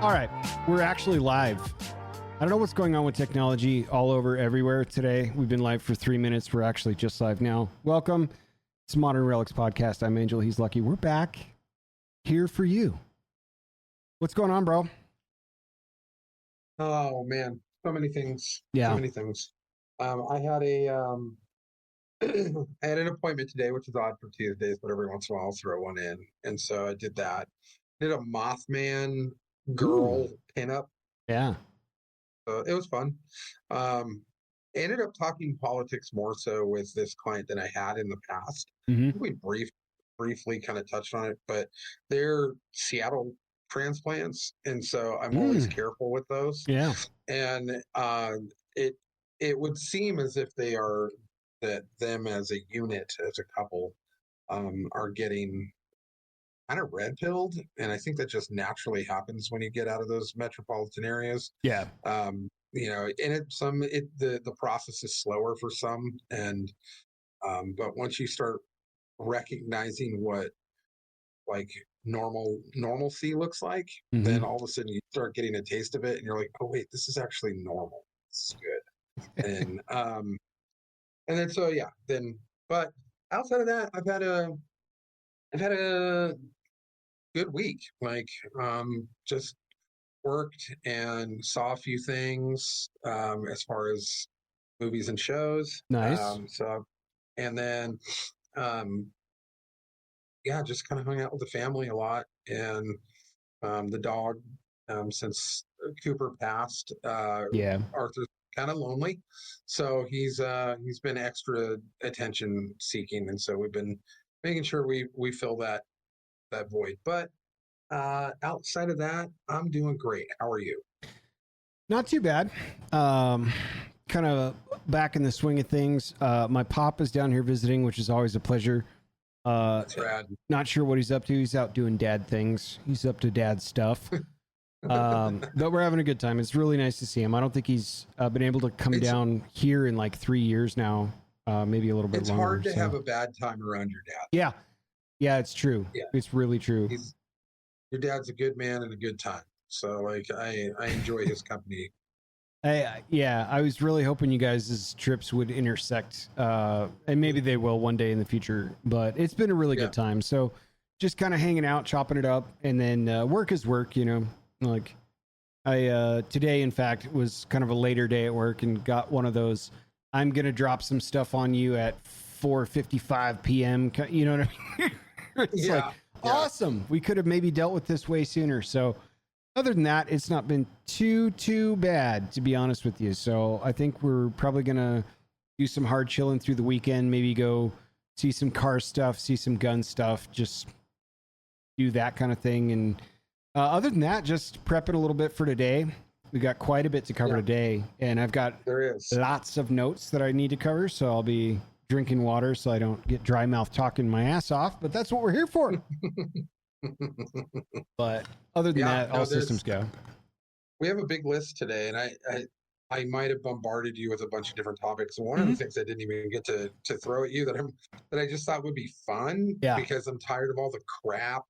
All right, we're actually live. I don't know what's going on with technology all over everywhere today. We've been live for 3 minutes. We're actually just live now. Welcome. It's Modern Relics Podcast. I'm Angel. He's Lucky. We're back here for you. What's going on, bro? Oh man, so many things. Yeah. So many things. I had a I had an appointment today, which is odd for Tuesdays, but every once in a while I'll throw one in. And so I did that. Did a Mothman girl pinup. Yeah. So it was fun. Ended up talking politics more so with this client than I had in the past. Mm-hmm. We briefly kind of touched on it, but they're Seattle transplants, and so I'm always careful with those. Yeah. And it would seem as if they are that them as a unit, as a couple, are getting kind of red pilled, and I think that just naturally happens when you get out of those metropolitan areas. Yeah. You know, and the process is slower for some, and but once you start recognizing what like normalcy looks like, then all of a sudden you start getting a taste of it, and you're like, oh wait, this is actually normal. This is good. And then so yeah, then but outside of that, I've had a good week. Like just worked and saw a few things as far as movies and shows. Nice. So and then yeah, just kind of hung out with the family a lot, and the dog, since Cooper passed, Arthur's kind of lonely, so he's been extra attention seeking, and so we've been making sure we fill that void. But outside of that, I'm doing great. How are you? Not too bad. Kind of back in the swing of things. My pop is down here visiting, which is always a pleasure. That's rad. Not sure what he's up to. He's out doing dad things. He's up to dad stuff. But we're having a good time. It's really nice to see him. I don't think he's been able to come down here in like 3 years now, maybe a little bit longer. It's hard to have a bad time around your dad. Yeah. Yeah, it's true. Yeah. It's really true. Your dad's a good man and a good time. So like I enjoy his company. I was really hoping you guys' trips would intersect, and maybe they will one day in the future, but it's been a really good time. So just kind of hanging out, chopping it up, and then work is work, you know. Like I today, in fact, was kind of a later day at work and got one of those, I'm going to drop some stuff on you at 4:55 p.m. You know what I mean? It's like, awesome. We could have maybe dealt with this way sooner. So other than that, it's not been too bad, to be honest with you. So I think we're probably going to do some hard chilling through the weekend, maybe go see some car stuff, see some gun stuff, just do that kind of thing. And other than that, just prepping a little bit for today. We got quite a bit to cover today, and I've got lots of notes that I need to cover, so I'll be drinking water so I don't get dry mouth talking my ass off, but that's what we're here for. But other than that, all systems go. We have a big list today, and I might have bombarded you with a bunch of different topics. And one of the things I didn't even get to throw at you that I just thought would be fun, because I'm tired of all the crap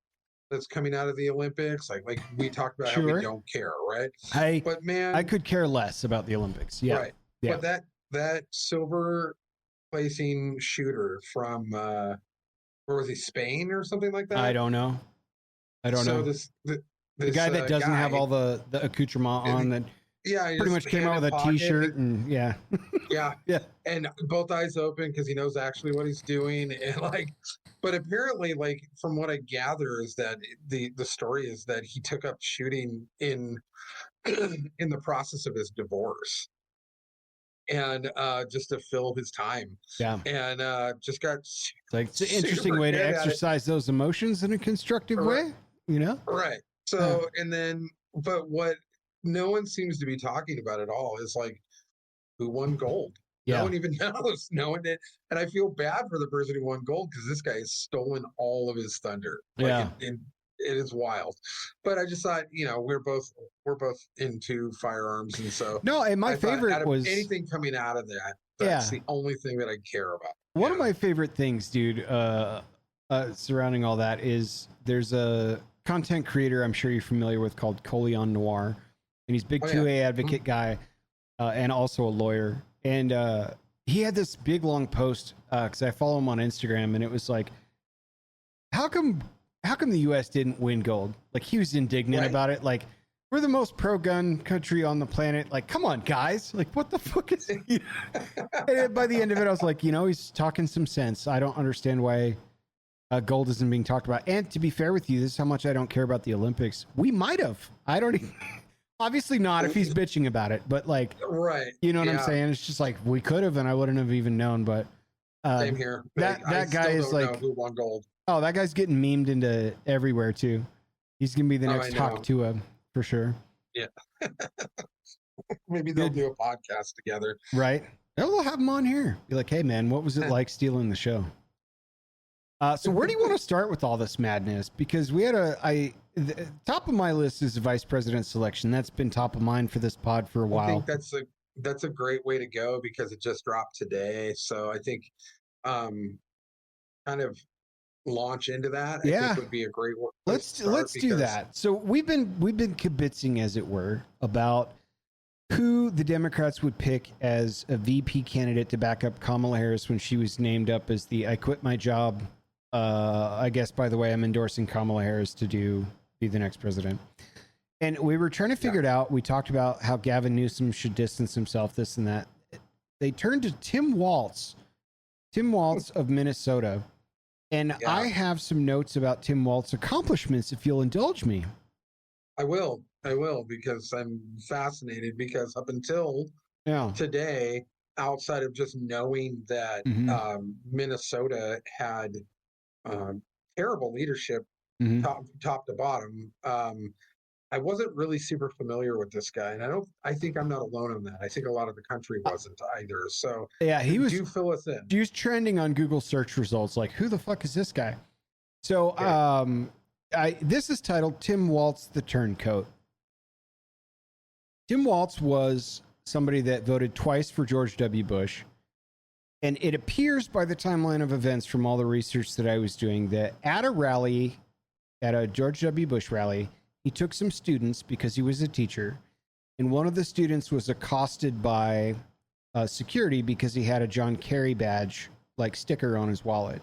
that's coming out of the Olympics. Like we talked about how we don't care, right? But man, I could care less about the Olympics. Yeah. Right. Yeah. But that silver placing shooter from where was he, Spain or something like that? I don't know. So the guy that doesn't have all the accoutrement on, that pretty much came out with a t-shirt and yeah, and both eyes open because he knows actually what he's doing, and but apparently, like, from what I gather, is that the story is that he took up shooting in the process of his divorce, and just to fill his time. And just got it's an interesting way to exercise those emotions in a constructive way, you know? Right. So and then, but what no one seems to be talking about at all is like who won gold. No one even knows. No one did. And I feel bad for the person who won gold, because this guy has stolen all of his thunder. It is wild. But I just thought, you know, we're both into firearms, and so my favorite was anything coming out of that. That's the only thing that I care about. One of my favorite things, dude, surrounding all that is there's a content creator I'm sure you're familiar with called Colion Noir, and he's a big 2A advocate guy, and also a lawyer. And he had this big long post because I follow him on Instagram, and it was like, how come the U.S. didn't win gold? Like, he was indignant about it. Like, we're the most pro-gun country on the planet. Like, come on, guys. Like, what the fuck is he? And by the end of it, I was like, he's talking some sense. I don't understand why gold isn't being talked about. And to be fair with you, this is how much I don't care about the Olympics. We might have. I don't even... Obviously not if he's bitching about it, but like, right. You know what I'm saying? It's just like, we could have, and I wouldn't have even known, but same here. That guy is like, who won gold. Oh, that guy's getting memed into everywhere too. He's going to be the next Talk to him for sure. Yeah. Maybe they'll do a podcast together. Right. We'll have him on here. Be like, hey man, what was it like stealing the show? So where do you want to start with all this madness? Because we had the top of my list is the vice president selection. That's been top of mind for this pod for a while. I think that's a great way to go because it just dropped today. So I think kind of launch into that. I think would be a great one. Let's do that. So we've been kibitzing, as it were, about who the Democrats would pick as a VP candidate to back up Kamala Harris when she was named up as the I quit my job. I guess, by the way, I'm endorsing Kamala Harris to be the next president. And we were trying to figure it out. We talked about how Gavin Newsom should distance himself, this and that. They turned to Tim Walz of Minnesota. And I have some notes about Tim Walz's accomplishments, if you'll indulge me. I will, because I'm fascinated, because up until today, outside of just knowing that Minnesota had terrible leadership top to bottom, I wasn't really super familiar with this guy, and I think I'm not alone on that. I think a lot of the country wasn't either. So do fill us in. He was trending on Google search results, like, who the fuck is this guy? So this is titled Tim Walz the Turncoat. Tim Walz was somebody that voted twice for George W. Bush. And it appears by the timeline of events from all the research that I was doing that at a George W. Bush rally, he took some students because he was a teacher. And one of the students was accosted by security because he had a John Kerry badge, like sticker on his wallet.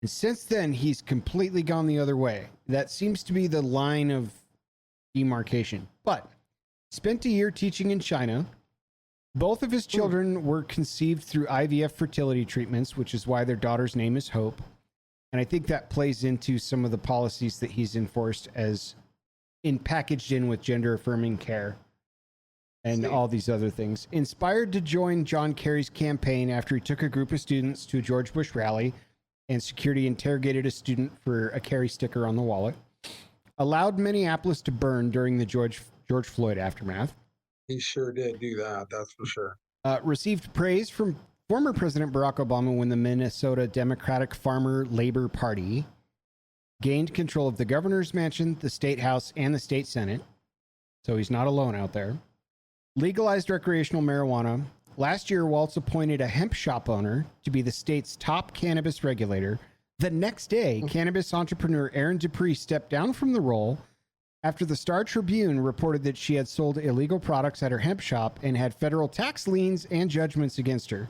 And since then, he's completely gone the other way. That seems to be the line of demarcation. But spent a year teaching in China. Both of his children were conceived through IVF fertility treatments, which is why their daughter's name is Hope. And I think that plays into some of the policies that he's enforced packaged in with gender-affirming care and all these other things. Inspired to join John Kerry's campaign after he took a group of students to a George Bush rally and security interrogated a student for a Kerry sticker on the wallet. Allowed Minneapolis to burn during the George Floyd aftermath. He sure did do that, that's for sure. Received praise from former President Barack Obama when the Minnesota Democratic Farmer Labor Party gained control of the governor's mansion, the state house, and the state senate. So he's not alone out there. Legalized recreational marijuana. Last year, Walz appointed a hemp shop owner to be the state's top cannabis regulator. The next day, cannabis entrepreneur Erin Dupree stepped down from the role after the Star Tribune reported that she had sold illegal products at her hemp shop and had federal tax liens and judgments against her.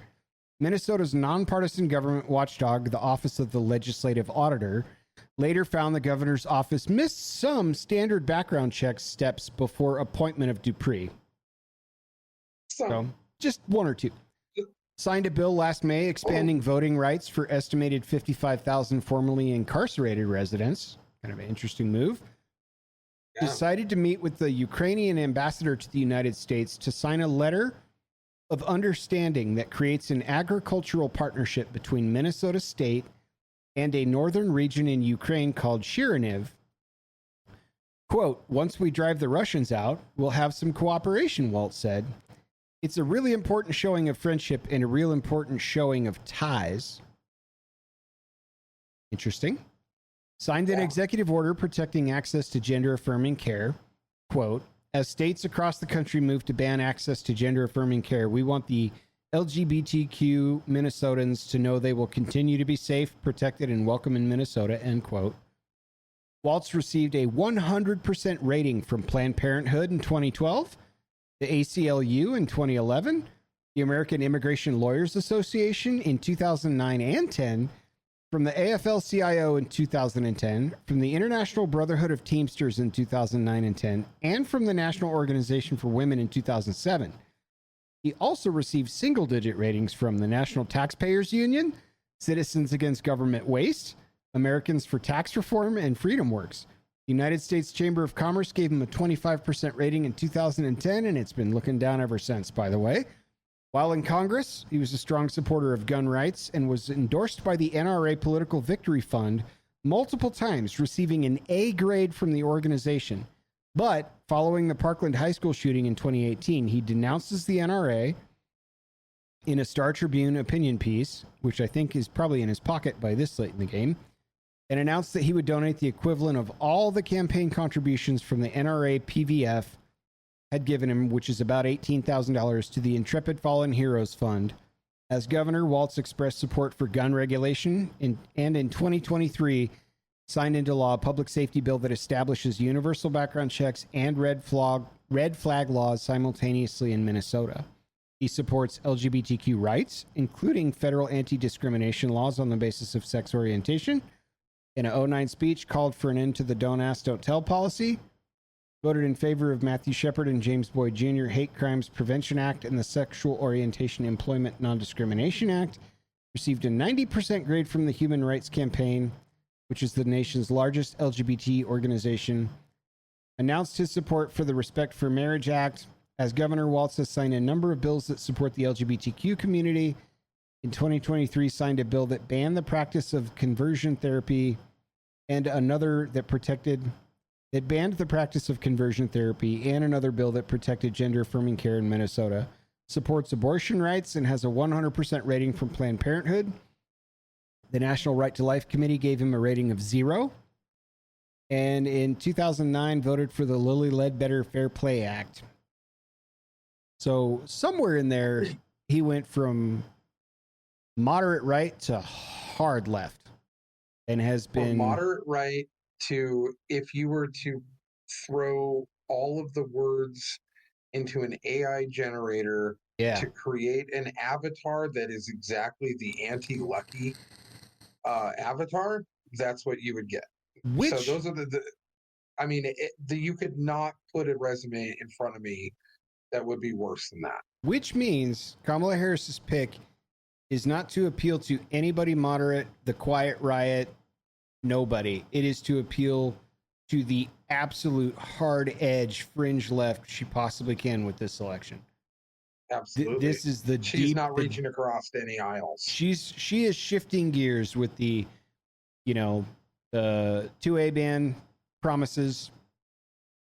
Minnesota's nonpartisan government watchdog, the Office of the Legislative Auditor, later found the governor's office missed some standard background check steps before appointment of Dupree. So, just one or two. Signed a bill last May expanding voting rights for estimated 55,000 formerly incarcerated residents. Kind of an interesting move. Decided to meet with the Ukrainian ambassador to the United States to sign a letter of understanding that creates an agricultural partnership between Minnesota State and a northern region in Ukraine called Shironiv. Quote, once we drive the Russians out, we'll have some cooperation, Walz said. It's a really important showing of friendship and a real important showing of ties. Interesting. Signed an executive order protecting access to gender-affirming care. Quote, as states across the country move to ban access to gender-affirming care, we want the LGBTQ Minnesotans to know they will continue to be safe, protected, and welcome in Minnesota, end quote. Waltz received a 100% rating from Planned Parenthood in 2012, the ACLU in 2011, the American Immigration Lawyers Association in 2009 and 10, from the AFL-CIO in 2010, from the International Brotherhood of Teamsters in 2009 and 10, and from the National Organization for Women in 2007. He also received single-digit ratings from the National Taxpayers Union, Citizens Against Government Waste, Americans for Tax Reform, and FreedomWorks. The United States Chamber of Commerce gave him a 25% rating in 2010, and it's been looking down ever since, by the way. While in Congress, he was a strong supporter of gun rights and was endorsed by the NRA Political Victory Fund multiple times, receiving an A grade from the organization. But following the Parkland High School shooting in 2018, he denounces the NRA in a Star Tribune opinion piece, which I think is probably in his pocket by this late in the game, and announced that he would donate the equivalent of all the campaign contributions from the NRA PVF had given him, which is about $18,000, to the Intrepid Fallen Heroes Fund. As governor, Waltz expressed support for gun regulation and in 2023 signed into law a public safety bill that establishes universal background checks and red flag laws simultaneously in Minnesota. He supports LGBTQ rights, including federal anti-discrimination laws on the basis of sex orientation. In a 2009 speech, called for an end to the Don't Ask, Don't Tell policy. Voted in favor of Matthew Shepard and James Boyd Jr. Hate Crimes Prevention Act and the Sexual Orientation Employment Non-Discrimination Act. Received a 90% grade from the Human Rights Campaign, which is the nation's largest LGBT organization. Announced his support for the Respect for Marriage Act. As governor, Waltz has signed a number of bills that support the LGBTQ community. In 2023, signed a bill that banned the practice of conversion therapy and another that banned the practice of conversion therapy, and another bill that protected gender-affirming care in Minnesota. Supports abortion rights and has a 100% rating from Planned Parenthood. The National Right to Life Committee gave him a rating of 0. And in 2009, voted for the Lilly Ledbetter Fair Play Act. So somewhere in there, he went from moderate right to hard left, and has been moderate right to, if you were to throw all of the words into an AI generator to create an avatar that is exactly the anti-Lucky avatar, that's what you would get. So those are you could not put a resume in front of me that would be worse than that. Which means Kamala Harris's pick is not to appeal to anybody moderate, the quiet riot, nobody. It is to appeal to the absolute hard edge fringe left she possibly can with this election. Absolutely. This is the she's not reaching across any aisles. She is shifting gears with the 2A ban promises.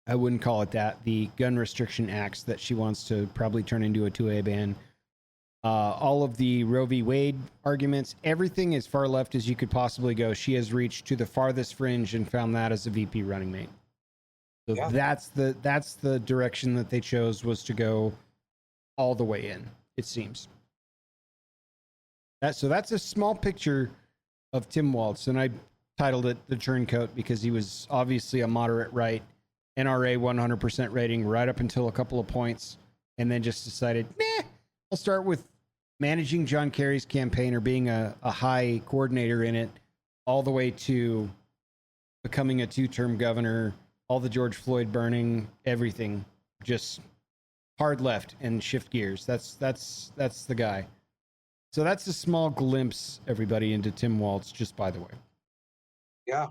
I wouldn't call it that. The gun restriction acts that she wants to probably turn into a 2A ban. All of the Roe v. Wade arguments, everything as far left as you could possibly go. She has reached to the farthest fringe and found that as a VP running mate. So that's the direction that they chose, was to go all the way in, it seems. So that's a small picture of Tim Waltz, and I titled it The Turncoat because he was obviously a moderate right, NRA 100% rating right up until a couple of points, and then just decided, I'll start with managing John Kerry's campaign or being a high coordinator in it, all the way to becoming a 2-term governor, all the George Floyd burning, everything, just hard left and shift gears. That's the guy. So that's a small glimpse, everybody, into Tim Waltz, just by the way. Yeah.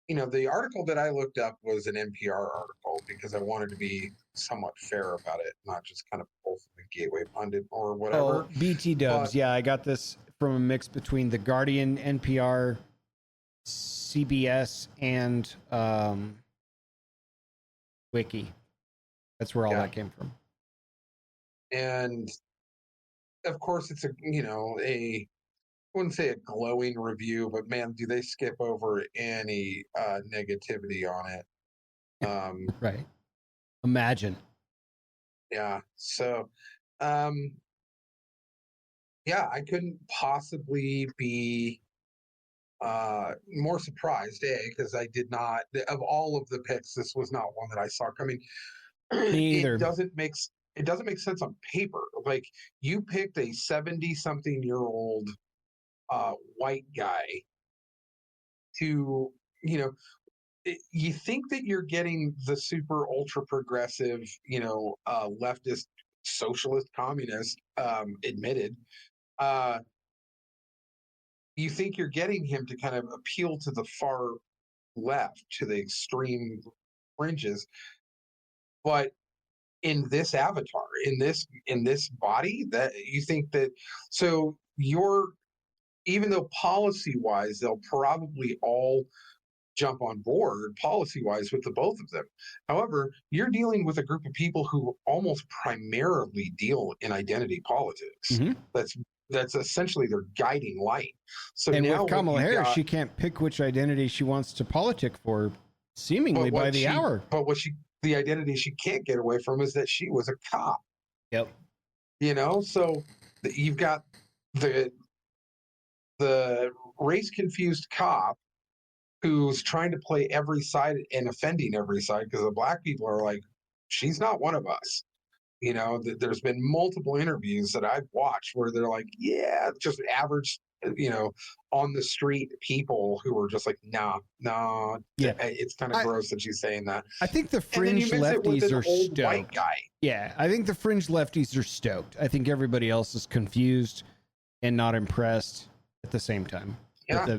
The article that I looked up was an NPR article because I wanted to be somewhat fair about it, not just kind of pull from the Gateway Pundit or whatever. Oh, BT dubs. Yeah, I got this from a mix between The Guardian, NPR, CBS, and Wiki. That's where all that came from. And of course, it's I wouldn't say a glowing review, but man, do they skip over any negativity on it. Right. Imagine. Yeah. So, I couldn't possibly be more surprised, because I did not, of all of the picks, this was not one that I saw coming. Me either. It doesn't make sense on paper. Like, you picked a 70-something-year-old white guy to, you think that you're getting the super ultra progressive, leftist, socialist, communist, admitted. You think you're getting him to kind of appeal to the far left, to the extreme fringes, but in this avatar, in this body, that you think that, so you're, even though policy wise they'll probably all jump on board policy wise with the both of them, however, you're dealing with a group of people who almost primarily deal in identity politics. Mm-hmm. That's essentially their guiding light. So and now with Kamala Harris, got, she can't pick which identity she wants to politic for, seemingly by the hour. But the identity she can't get away from is that she was a cop. Yep. So you've got the race confused cop who's trying to play every side and offending every side, because the black people are like, she's not one of us. There's been multiple interviews that I've watched where they're like, yeah, just average, on the street people who are just like, nah, yeah, it's kind of gross that she's saying that. I think the fringe lefties are stoked. White guy. Yeah, I think the fringe lefties are stoked. I think everybody else is confused and not impressed at the same time. Yeah.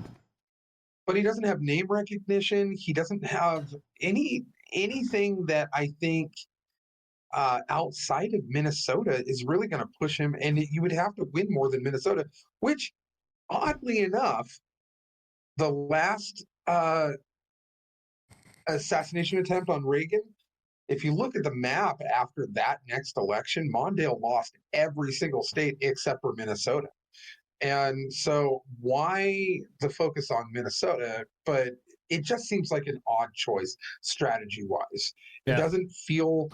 But he doesn't have name recognition. He doesn't have anything that I think outside of Minnesota is really going to push him. And you would have to win more than Minnesota, which, oddly enough, the last assassination attempt on Reagan, if you look at the map after that next election, Mondale lost every single state except for Minnesota. And so why the focus on Minnesota? But it just seems like an odd choice strategy-wise. It doesn't feel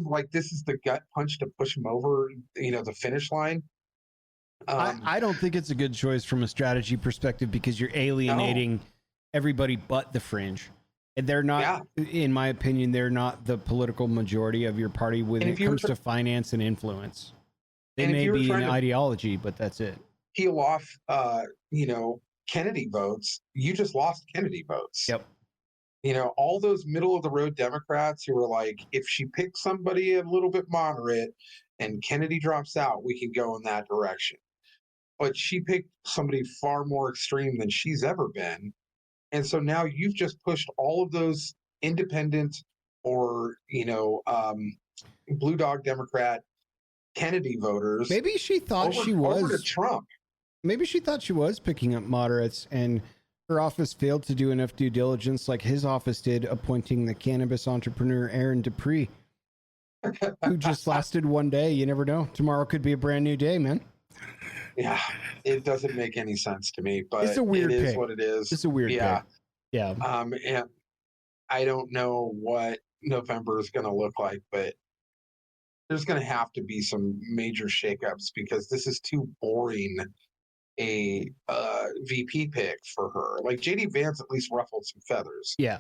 like this is the gut punch to push him over, the finish line. I don't think it's a good choice from a strategy perspective, because you're alienating everybody but the fringe. And they're not, in my opinion, they're not the political majority of your party when it comes to finance and influence. They may be an ideology, but that's it. Peel off, Kennedy votes. You just lost Kennedy votes. Yep. All those middle of the road Democrats who were like, if she picks somebody a little bit moderate and Kennedy drops out, we can go in that direction. But she picked somebody far more extreme than she's ever been. And so now you've just pushed all of those independent or, blue dog Democrat Kennedy voters. Maybe she thought she was over to Trump. Maybe she thought she was picking up moderates, and her office failed to do enough due diligence like his office did, appointing the cannabis entrepreneur Aaron Dupree, who just lasted one day. You never know. Tomorrow could be a brand new day, man. Yeah, it doesn't make any sense to me, but it's a weird it is pick. What it is. It's a weird pick. Yeah. And I don't know what November is going to look like, but there's going to have to be some major shakeups, because this is too boring a VP pick for her. Like, JD Vance at least ruffled some feathers. Yeah.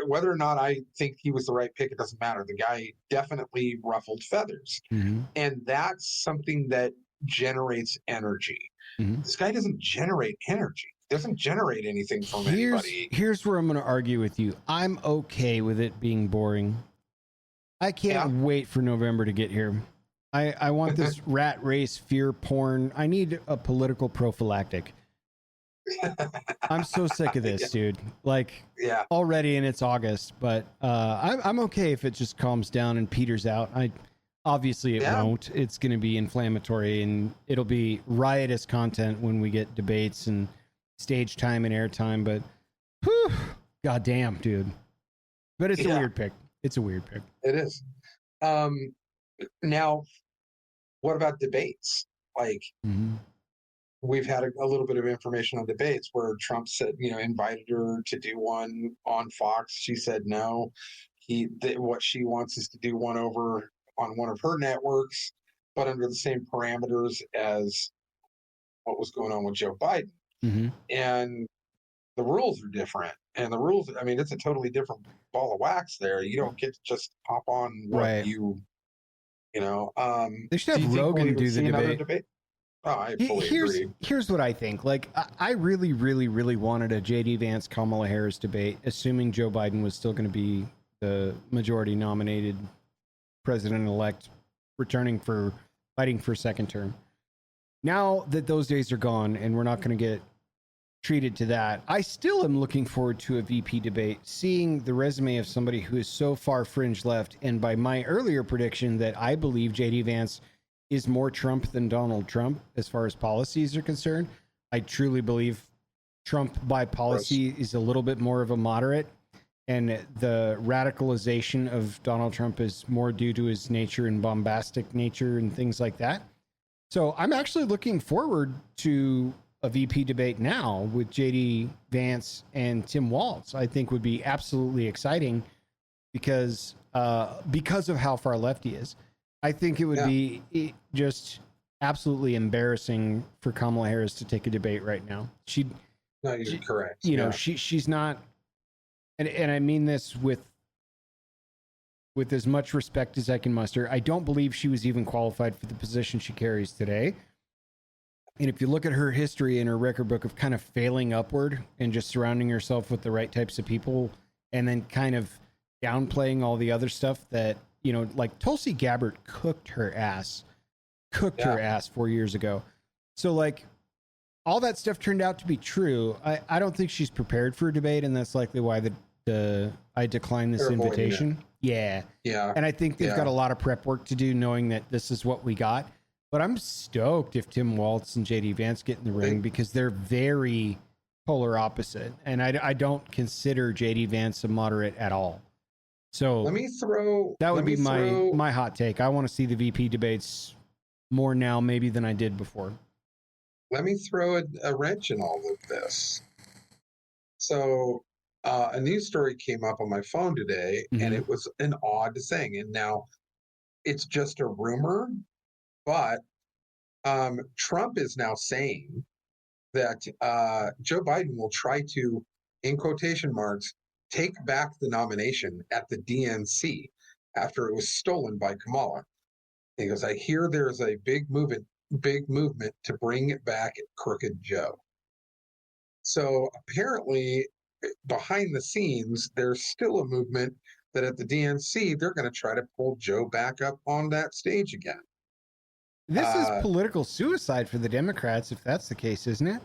Whether or not I think he was the right pick, it doesn't matter. The guy definitely ruffled feathers. Mm-hmm. And that's something that generates energy. Mm-hmm. This guy doesn't generate energy. Doesn't generate anything from anybody. Here's where I'm going to argue with you. I'm okay with it being boring. I can't wait for November to get here. I want this rat race fear porn. I need a political prophylactic. I'm so sick of this, dude. Already, and it's August, but I'm okay if it just calms down and peters out. Obviously it won't. It's going to be inflammatory, and it'll be riotous content when we get debates and stage time and airtime. But goddamn, dude. But it's a weird pick. It's a weird pick. It is. Now, what about debates? We've had a little bit of information on debates where Trump said, invited her to do one on Fox. She said no. What she wants is to do one over on one of her networks, but under the same parameters as what was going on with Joe Biden. Mm-hmm. and the rules are different. And the rules, I mean, it's a totally different ball of wax there. You don't get to just hop on what Right. you know. They should Do have you think we'll Rogan even do the see another debate. debate? Oh, I fully agree. Here's what I think. Like, I really, really, really wanted a JD Vance Kamala Harris debate, assuming Joe Biden was still going to be the majority nominated president elect, fighting for second term. Now that those days are gone and we're not going to get treated to that, I still am looking forward to a VP debate, seeing the resume of somebody who is so far fringe left. And by my earlier prediction that I believe JD Vance is more Trump than Donald Trump as far as policies are concerned, I truly believe Trump by policy is a little bit more of a moderate, and the radicalization of Donald Trump is more due to his nature and bombastic nature and things like that. So I'm actually looking forward to a VP debate now with JD Vance and Tim Walz. I think would be absolutely exciting because of how far left he is. I think it would be just absolutely embarrassing for Kamala Harris to take a debate right now. No, you're correct. You know, she's not, and I mean this with as much respect as I can muster. I don't believe she was even qualified for the position she carries today. And if you look at her history and her record book of kind of failing upward and just surrounding herself with the right types of people and then kind of downplaying all the other stuff that, you know, like Tulsi Gabbard cooked her ass 4 years ago. So like all that stuff turned out to be true. I don't think she's prepared for a debate, and that's likely why I declined this invitation. Yeah. And I think they've got a lot of prep work to do, knowing that this is what we got. But I'm stoked if Tim Walz and JD Vance get in the ring because they're very polar opposite, and I don't consider JD Vance a moderate at all. So that would be my hot take. I want to see the VP debates more now, maybe than I did before. Let me throw a wrench in all of this. So a news story came up on my phone today, and it was an odd thing. And now it's just a rumor, but Trump is now saying that Joe Biden will try to, in quotation marks, take back the nomination at the DNC after it was stolen by Kamala. He goes, I hear there's a big movement to bring it back at Crooked Joe. So apparently, behind the scenes, there's still a movement that at the DNC, they're going to try to pull Joe back up on that stage again. This is political suicide for the Democrats, if that's the case, isn't it?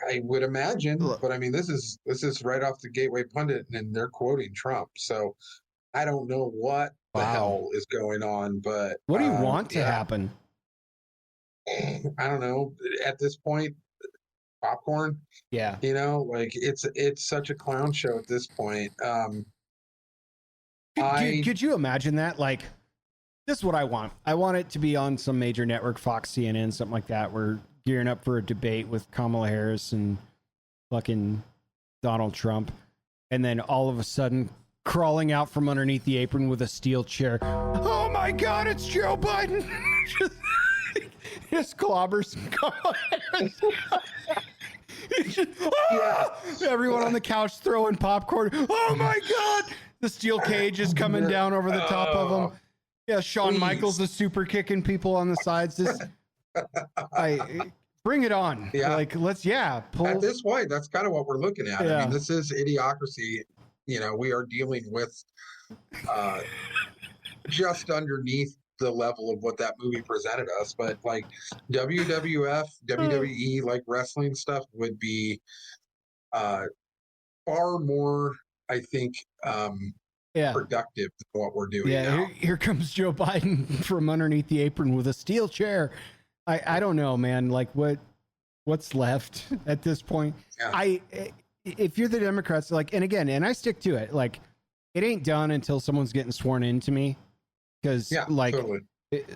I would imagine, but I mean, this is right off the Gateway Pundit, and they're quoting Trump. So I don't know what the hell is going on, but what do you want to happen? I don't know. At this point, popcorn. Yeah, you know, like it's such a clown show at this point. Could you imagine that? Like, this is what I want. I want it to be on some major network, Fox, CNN, something like that. We're gearing up for a debate with Kamala Harris and fucking Donald Trump, and then all of a sudden, crawling out from underneath the apron with a steel chair. Oh my God, it's Joe Biden! Just clobbers. Everyone on the couch throwing popcorn. Oh my God! The steel cage is coming down over the top of them. Yeah, Shawn Michaels is super kicking people on the sides. Bring it on. Yeah. Like, let's, pull. At this point, that's kind of what we're looking at. Yeah. I mean, this is idiocracy. You know, we are dealing with just underneath the level of what that movie presented us. But like WWF, WWE, like wrestling stuff would be far more, I think, productive than what we're doing now. Here comes Joe Biden from underneath the apron with a steel chair. I don't know, man. Like what's left at this point? Yeah. If you're the Democrats, like, and again, and I stick to it, like, it ain't done until someone's getting sworn into me. Because, totally.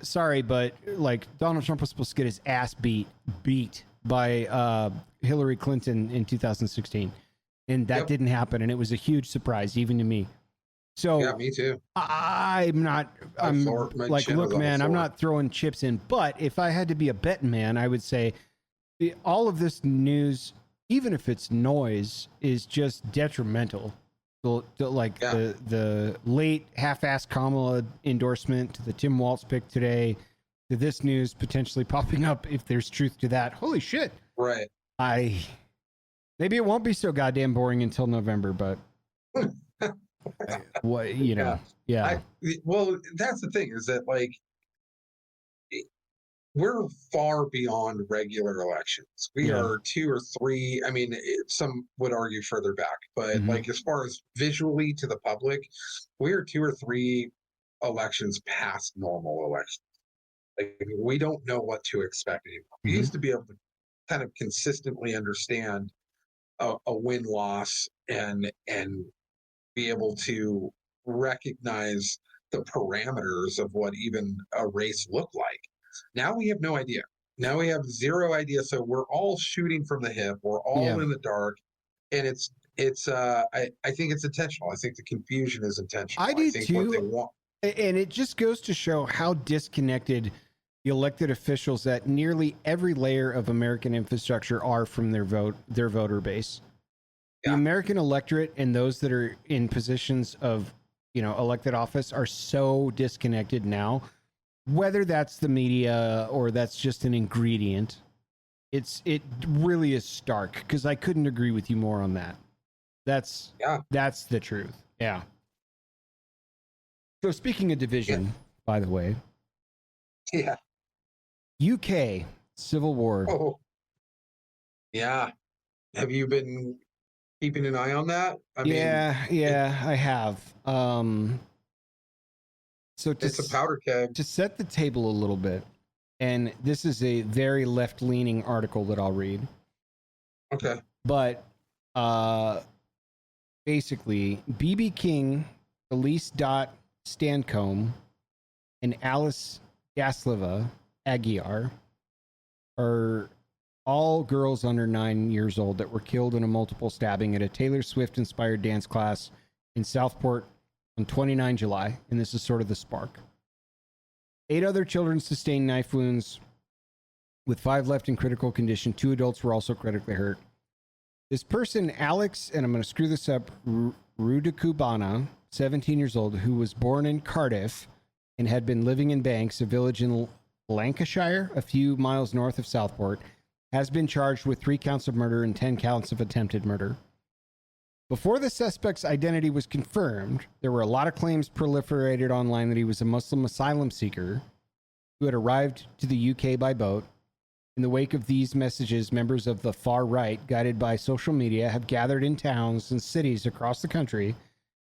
Sorry, but like Donald Trump was supposed to get his ass beat by Hillary Clinton in 2016, and that didn't happen, and it was a huge surprise even to me. So yeah, me too. I'm like, look, man, I'm not throwing chips in, but if I had to be a betting man, I would say all of this news, even if it's noise, is just detrimental. Like the late half-assed Kamala endorsement, to the Tim Walz pick today, to this news potentially popping up, if there's truth to that. Holy shit! Right. Maybe it won't be so goddamn boring until November, but what yeah. Well, that's the thing, is that like we're far beyond regular elections. We are 2 or 3. I mean, some would argue further back, but like as far as visually to the public, we are 2 or 3 elections past normal elections. Like, we don't know what to expect anymore. We used to be able to kind of consistently understand a win-loss and be able to recognize the parameters of what even a race looked like. Now we have no idea. Now we have zero idea. So we're all shooting from the hip. We're all in the dark, and it's. I think it's intentional. I think the confusion is intentional. I do think too. What they want. And it just goes to show how disconnected the elected officials at nearly every layer of American infrastructure are from their voter base. The American electorate and those that are in positions of, elected office are so disconnected now. Whether that's the media or that's just an ingredient, it really is stark, because I couldn't agree with you more on that. That's the truth. Yeah. So speaking of division, by the way. Yeah. UK Civil War. Oh. Yeah. Have you been keeping an eye on that? I mean, I have. So it's a powder keg. To set the table a little bit, and this is a very left-leaning article that I'll read. Okay. But basically, B.B. King, Elise Dot Stancombe, and Alice Gasleva Aguiar are all girls under 9 years old that were killed in a multiple stabbing at a Taylor Swift-inspired dance class in Southport on 29 July, and this is sort of the spark. 8 other children sustained knife wounds, with 5 left in critical condition. 2 adults were also critically hurt. This person, Alex, and I'm going to screw this up, Rudakubana, 17 years old, who was born in Cardiff and had been living in Banks, a village in Lancashire, a few miles north of Southport, has been charged with 3 counts of murder and 10 counts of attempted murder. Before the suspect's identity was confirmed, there were a lot of claims proliferated online that he was a Muslim asylum seeker who had arrived to the UK by boat. In the wake of these messages, members of the far right, guided by social media, have gathered in towns and cities across the country,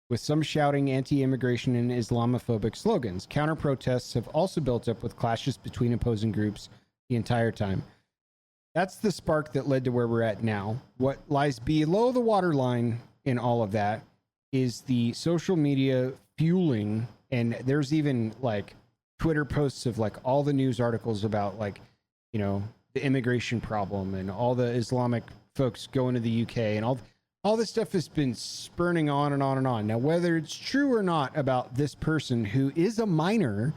with some shouting anti-immigration and Islamophobic slogans. Counter-protests have also built up, with clashes between opposing groups the entire time. That's the spark that led to where we're at now. What lies below the waterline in all of that is the social media fueling, and there's even like Twitter posts of like all the news articles about like, the immigration problem and all the Islamic folks going to the UK, and all this stuff has been spurning on and on and on. Now, whether it's true or not about this person who is a minor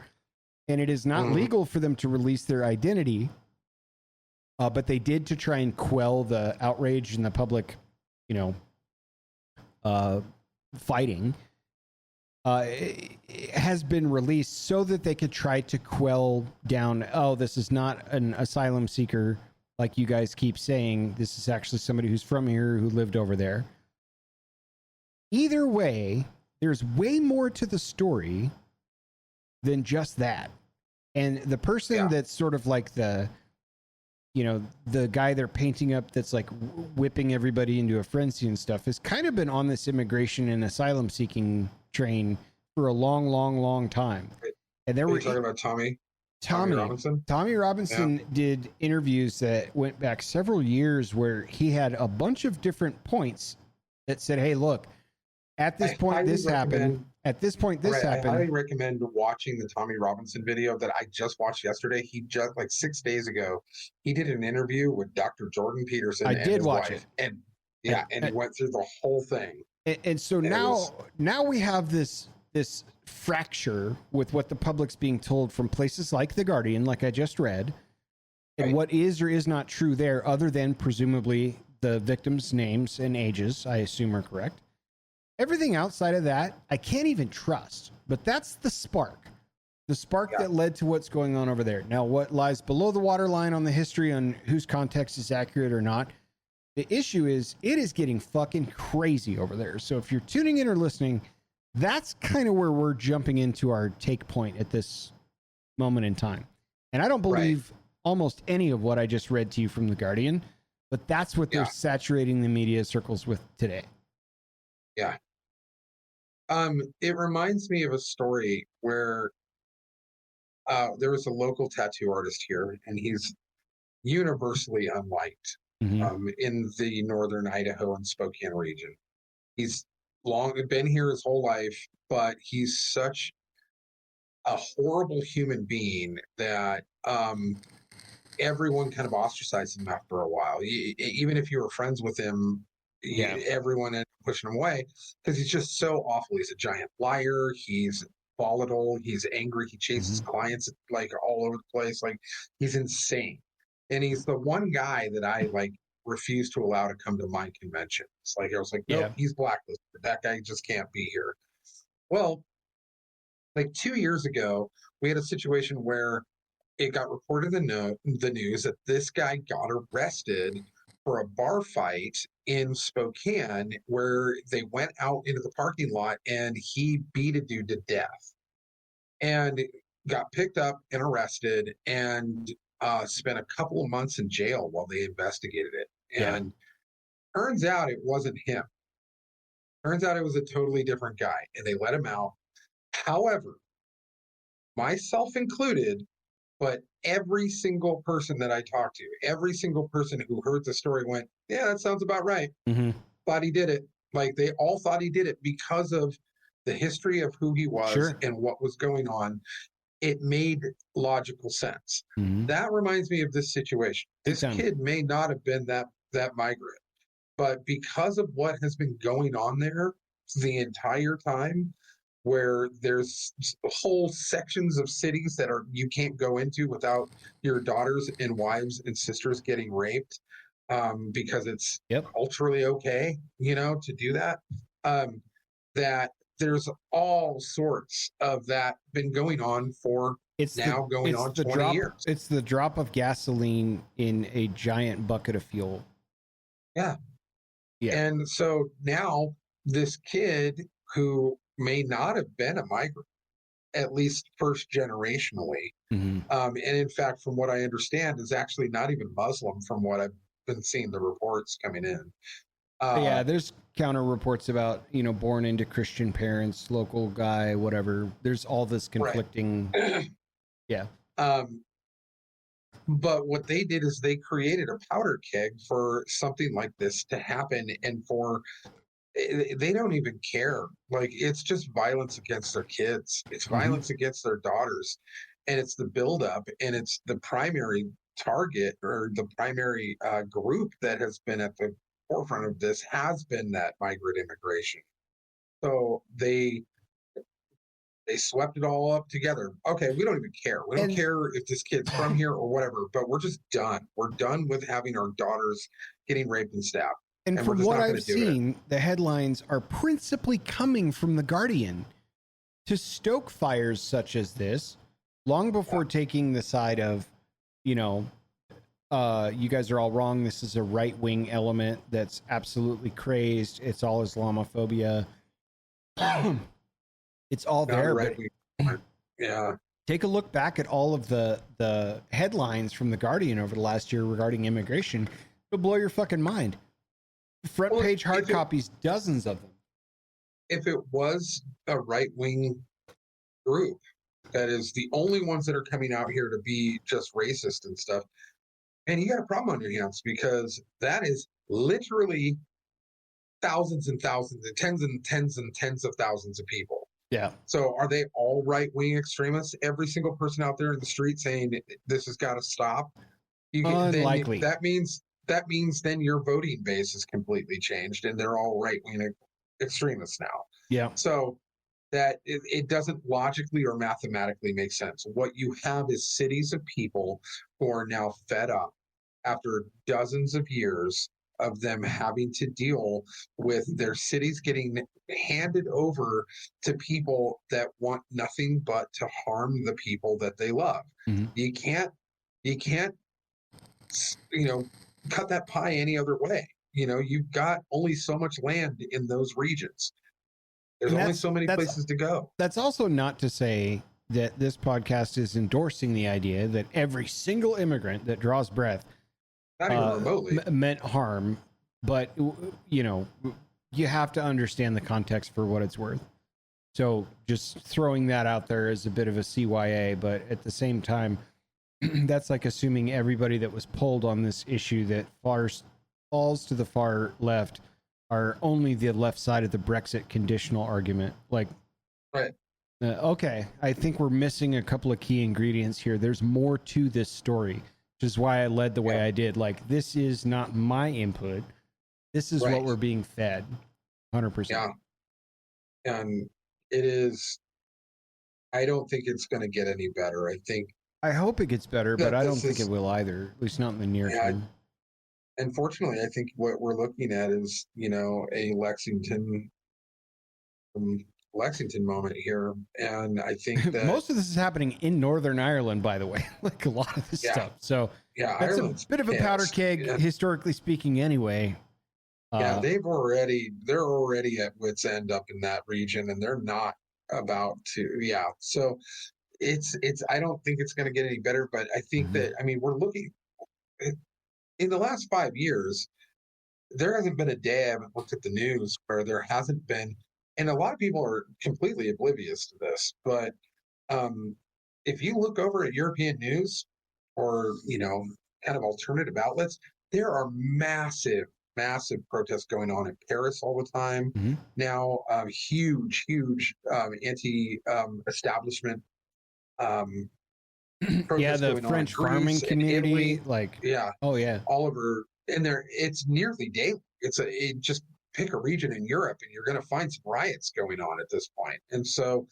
and it is not legal for them to release their identity, but they did to try and quell the outrage in the public, fighting, it has been released so that they could try to quell down, this is not an asylum seeker like you guys keep saying. This is actually somebody who's from here who lived over there. Either way, there's way more to the story than just that. And the person that's sort of like the guy they're painting up that's like whipping everybody into a frenzy and stuff has kind of been on this immigration and asylum seeking train for a long, long, long time. And there were talking about Tommy Robinson. Tommy Robinson did interviews that went back several years where he had a bunch of different points that said, hey, look, at this point this happened. At this point this happened. I highly recommend watching the Tommy Robinson video that I just watched yesterday. He just, like 6 days ago, he did an interview with Dr. Jordan Peterson. I did watch it. And he went through the whole thing. And so now we have this fracture with what the public's being told from places like The Guardian, like I just read, And what is or is not true there, other than presumably the victims' names and ages, I assume are correct. Everything outside of that, I can't even trust. But that's the spark. The spark that led to what's going on over there. Now, what lies below the waterline on the history on whose context is accurate or not, the issue is it is getting fucking crazy over there. So if you're tuning in or listening, that's kind of where we're jumping into our take point at this moment in time. And I don't believe almost any of what I just read to you from The Guardian, but that's what they're saturating the media circles with today. Yeah. It reminds me of a story where there was a local tattoo artist here, and he's universally unliked in the northern Idaho and Spokane region. He's been here his whole life, but he's such a horrible human being that everyone kind of ostracized him after a while. Even if you were friends with him, everyone ended up pushing him away because he's just so awful. He's a giant liar. He's volatile. He's angry. He chases clients like all over the place. Like, he's insane. And he's the one guy that I like refuse to allow to come to my conventions. Like, I was like, nope, he's blacklisted. That guy just can't be here. Well, like 2 years ago, we had a situation where it got reported in the news that this guy got arrested for a bar fight in Spokane where they went out into the parking lot and he beat a dude to death and got picked up and arrested and spent a couple of months in jail while they investigated it. And turns out it wasn't him. Turns out it was a totally different guy, and they let him out. However, myself included, but every single person that I talked to, every single person who heard the story went, yeah, that sounds about right. Thought he did it. Like, they all thought he did it because of the history of who he was and what was going on. It made logical sense. That reminds me of this situation. This kid may not have been that migrant, but because of what has been going on there the entire time, where there's whole sections of cities that you can't go into without your daughters and wives and sisters getting raped, because it's culturally okay, to do that. That there's all sorts of that been going on for going on 20 years. It's the drop of gasoline in a giant bucket of fuel. Yeah. And so now this kid who may not have been a migrant, at least first generationally, and in fact, from what I understand, is actually not even Muslim from what I've been seeing the reports coming in. There's counter reports about, born into Christian parents, local guy, whatever. There's all this conflicting. But what they did is they created a powder keg for something like this to happen, and they don't even care. Like, it's just violence against their kids. It's violence against their daughters, and it's the buildup, and it's the primary target or the primary group that has been at the forefront of this has been that migrant immigration. So they swept it all up together. Okay, we don't even care. We don't care if this kid's from here or whatever, but we're just done. We're done with having our daughters getting raped and stabbed. And from what I've seen, the headlines are principally coming from The Guardian to stoke fires such as this, long before taking the side of, you guys are all wrong. This is a right-wing element that's absolutely crazed. It's all Islamophobia. It's all there. But take a look back at all of the headlines from The Guardian over the last year regarding immigration. It'll blow your fucking mind. Front page hard copies, dozens of them. If it was a right-wing group that is the only ones that are coming out here to be just racist and stuff, and you got a problem on your hands, because that is literally thousands and thousands and tens of thousands of people. Yeah. So are they all right-wing extremists? Every single person out there in the street saying this has got to stop? Unlikely. That means then your voting base is completely changed, and they're all right-wing extremists now. Yeah. So that it doesn't logically or mathematically make sense. What you have is cities of people who are now fed up after dozens of years of them having to deal with their cities getting handed over to people that want nothing but to harm the people that they love. Mm-hmm. You can't, cut that pie any other way. You've got only so much land in those regions. There's only so many places to go. That's also not to say that this podcast is endorsing the idea that every single immigrant that draws breath not even remotely meant harm, but you have to understand the context for what it's worth. So just throwing that out there is a bit of a CYA, but at the same time, that's like assuming everybody that was pulled on this issue that falls to the far left are only the left side of the Brexit conditional argument. Like, right. Okay, I think we're missing a couple of key ingredients here. There's more to this story, which is why I led the way I did. Like, this is not my input. This is what we're being fed. 100%. Yeah. And it is, I don't think it's going to get any better. I hope it gets better, but I don't think it will either, at least not in the near term. Unfortunately, I think what we're looking at is, a Lexington moment here. And I think that most of this is happening in Northern Ireland, by the way, like a lot of this stuff. So that's Ireland's a bit of a powder keg, historically speaking, anyway. They're already at wit's end up in that region, and they're not about to. Yeah. So it's, I don't think it's going to get any better, but I think that, we're looking in the last 5 years, there hasn't been a day I haven't looked at the news where there hasn't been, and a lot of people are completely oblivious to this, but if you look over at European news or, kind of alternative outlets, there are massive protests going on in Paris all the time. Mm-hmm. Now, huge anti-establishment the French farming community, all over, and it's nearly daily. Just pick a region in Europe and you're going to find some riots going on at this point. And so,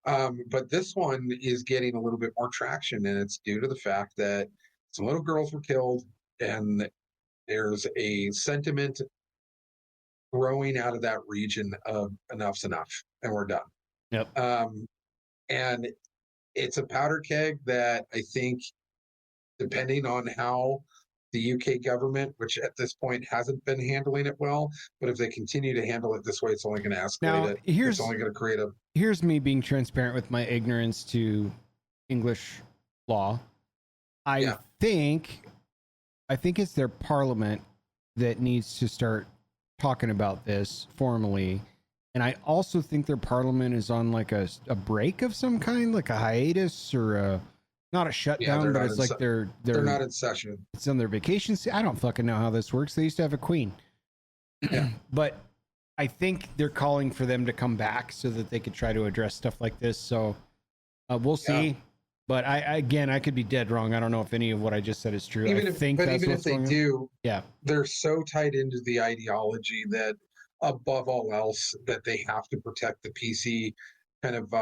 but this one is getting a little bit more traction, and it's due to the fact that some little girls were killed, and there's a sentiment growing out of that region of enough's enough and we're done. Yep. And it's a powder keg that I think, depending on how the UK government, which at this point hasn't been handling it well, but if they continue to handle it this way, it's only going to escalate it's only going to create a... Here's me being transparent with my ignorance to English law. I think it's their parliament that needs to start talking about this formally. And I also think their parliament is on like a break of some kind, like a hiatus or not a shutdown, but it's like they're not in session. It's on their vacation. I don't fucking know how this works. They used to have a queen. Yeah. But I think they're calling for them to come back so that they could try to address stuff like this. So we'll see. Yeah. But I could be dead wrong. I don't know if any of what I just said is true. Even if they do, yeah, they're so tied into the ideology that above all else, that they have to protect the PC kind of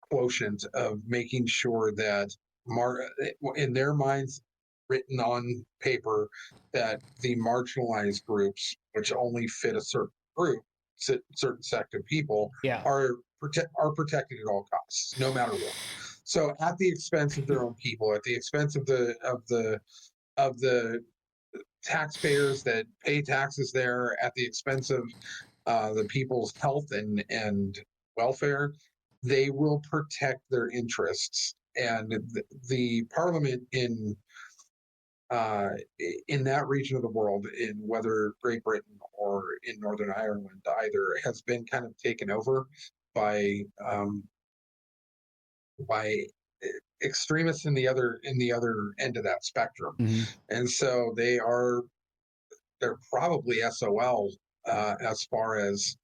quotient of making sure that in their minds, written on paper, that the marginalized groups, which only fit a certain group, certain sect of people, are protected at all costs, no matter what. So at the expense of their own people, at the expense of the taxpayers that pay taxes there, at the expense of the people's health and welfare, they will protect their interests. And the parliament in that region of the world, in whether Great Britain or in Northern Ireland either, has been kind of taken over by extremists in the other end of that spectrum. Mm-hmm. And so they're probably SOL as far as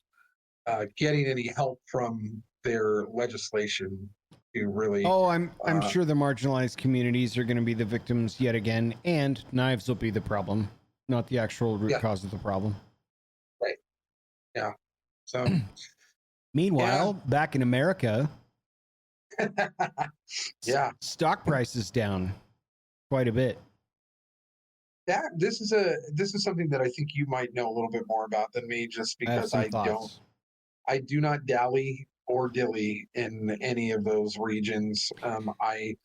getting any help from their legislation to really. Oh, I'm sure the marginalized communities are going to be the victims yet again, and knives will be the problem, not the actual root cause of the problem. Right. Yeah. So Meanwhile, back in America, yeah, stock prices down quite a bit. This is something that I think you might know a little bit more about than me, just I have because some thoughts. I do not dally or dilly in any of those regions. I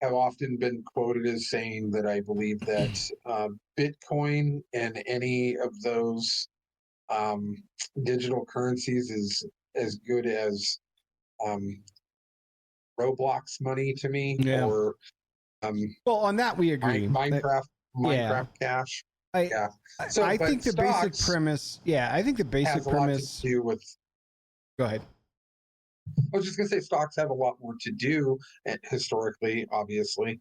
have often been quoted as saying that I believe that Bitcoin and any of those um, digital currencies is as good as um, Roblox money to me, Yeah. or Well, on that we agree. Yeah. Minecraft Cash. I Yeah. I But think the basic stocks premise, yeah, I think the basic has a lot to premise. do with. Go ahead. I was just going to say stocks have a lot more to do, historically, obviously,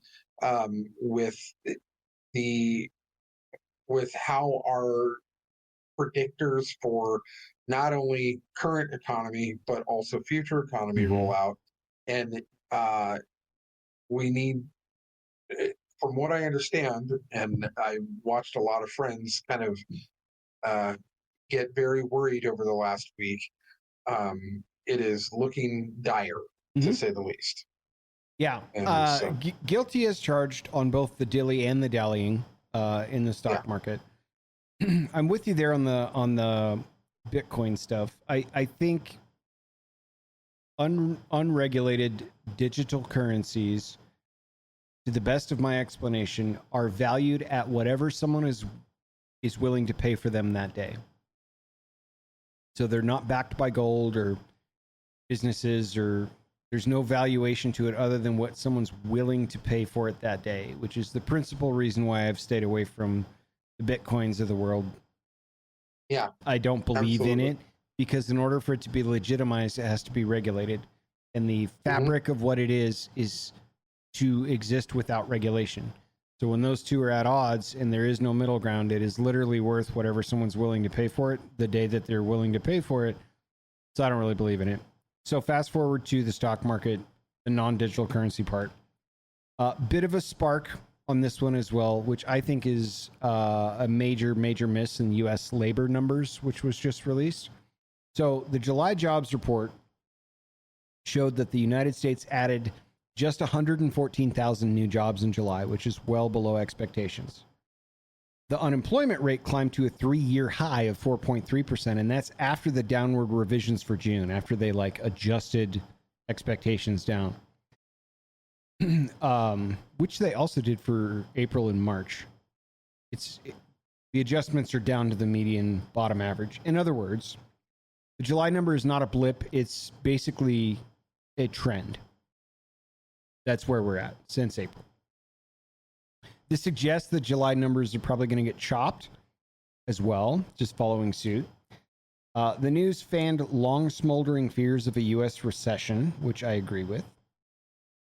with the with how our predictors for not only current economy but also future economy Mm-hmm. roll out, and we need, from what I understand, and I watched a lot of friends kind of uh, get very worried over the last week. It is looking dire, to Mm-hmm. say the least. Yeah. And so, Guilty as charged on both the dilly and the dallying in the yeah, stock market. I'm with you there on the Bitcoin stuff. I think unregulated digital currencies, to the best of my explanation, are valued at whatever someone is willing to pay for them that day. So they're not backed by gold or businesses, or there's no valuation to it other than what someone's willing to pay for it that day, which is the principal reason why I've stayed away from the Bitcoins of the world. yeah, I don't believe absolutely. in it, because in order for it to be legitimized, it has to be regulated. And the fabric of what it is to exist without regulation. So when those two are at odds and there is no middle ground, it is literally worth whatever someone's willing to pay for it the day that they're willing to pay for it. So I don't really believe in it. So fast forward to the stock market, the non-digital currency part. Bit of a spark on this one as well, which I think is a major miss in U.S. labor numbers, which was just released. So the July jobs report showed that the United States added just 114,000 new jobs in July, which is well below expectations. The unemployment rate climbed to a 3-year high of 4.3%, and that's after the downward revisions for June, after they adjusted expectations down, which they also did for April and March. The adjustments are down to the median bottom average. In other words, the July number is not a blip; it's basically a trend. That's where we're at since April. This suggests that July numbers are probably going to get chopped as well, just following suit. The news fanned long smoldering fears of a U.S. recession, which I agree with.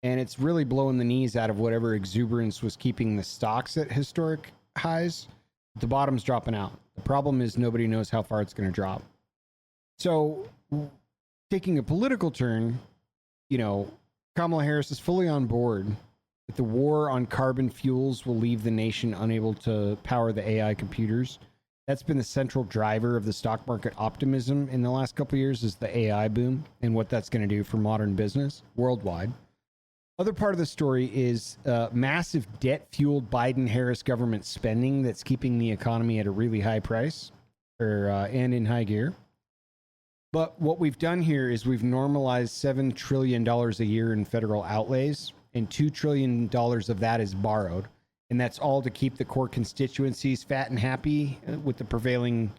And it's really blowing the knees out of whatever exuberance was keeping the stocks at historic highs. The bottom's dropping out. The problem is nobody knows how far it's going to drop. So, taking a political turn, Kamala Harris is fully on board that the war on carbon fuels will leave the nation unable to power the AI computers. That's been the central driver of the stock market optimism in the last couple of years, is the AI boom and what that's going to do for modern business worldwide. Other part of the story is massive debt-fueled Biden-Harris government spending that's keeping the economy at a really high price and in high gear. But what we've done here is we've normalized $7 trillion a year in federal outlays, and $2 trillion of that is borrowed. And that's all to keep the core constituencies fat and happy with the prevailing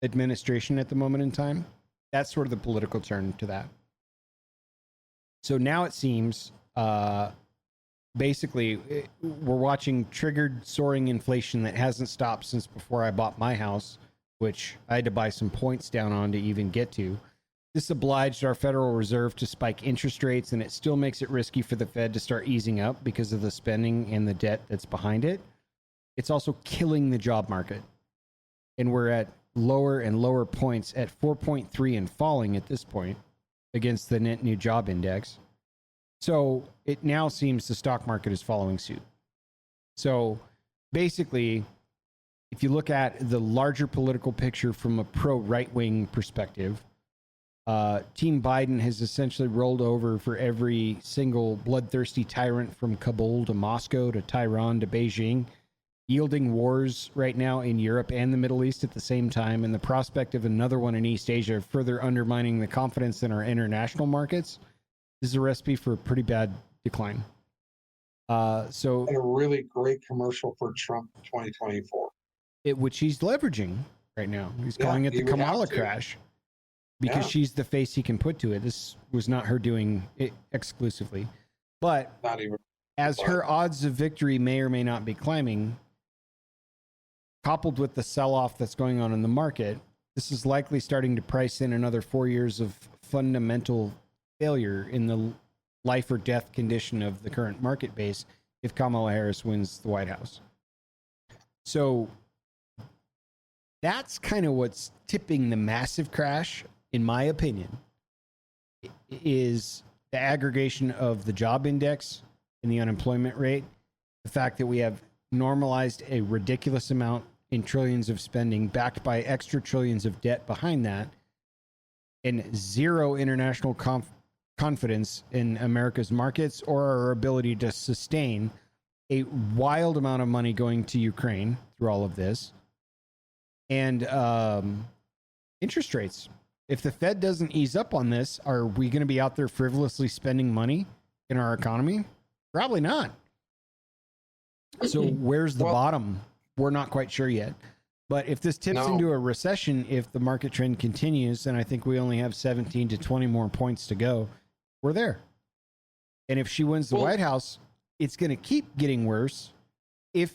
administration at the moment in time. That's sort of the political turn to that. So now it seems, basically, we're watching triggered soaring inflation that hasn't stopped since before I bought my house, which I had to buy some points down on to even get to. This obliged our Federal Reserve to spike interest rates, and it still makes it risky for the Fed to start easing up because of the spending and the debt that's behind it. It's also killing the job market. And we're at lower and lower points at 4.3 and falling at this point against the net new job index. So it now seems the stock market is following suit. So basically, if you look at the larger political picture from a pro-right-wing perspective, Team Biden has essentially rolled over for every single bloodthirsty tyrant from Kabul to Moscow to Tehran to Beijing, yielding wars right now in Europe and the Middle East at the same time, and the prospect of another one in East Asia further undermining the confidence in our international markets. This is a recipe for a pretty bad decline. So, and a really great commercial for Trump 2024. Which he's leveraging right now. He's calling it the Kamala crash because she's the face he can put to it. This was not her doing it exclusively. But not even as her odds of victory may or may not be climbing, coupled with the sell-off that's going on in the market, this is likely starting to price in another 4 years of fundamental failure in the life or death condition of the current market base if Kamala Harris wins the White House. So that's kind of what's tipping the massive crash, in my opinion, is the aggregation of the job index and the unemployment rate, the fact that we have normalized a ridiculous amount in trillions of spending backed by extra trillions of debt behind that, and zero international confidence in America's markets or our ability to sustain a wild amount of money going to Ukraine through all of this. And interest rates. If the Fed doesn't ease up on this, are we going to be out there frivolously spending money in our economy? Probably not. So where's the bottom? We're not quite sure yet. But if this tips into a recession, if the market trend continues, and I think we only have 17 to 20 more points to go, we're there. And if she wins the White House, it's going to keep getting worse if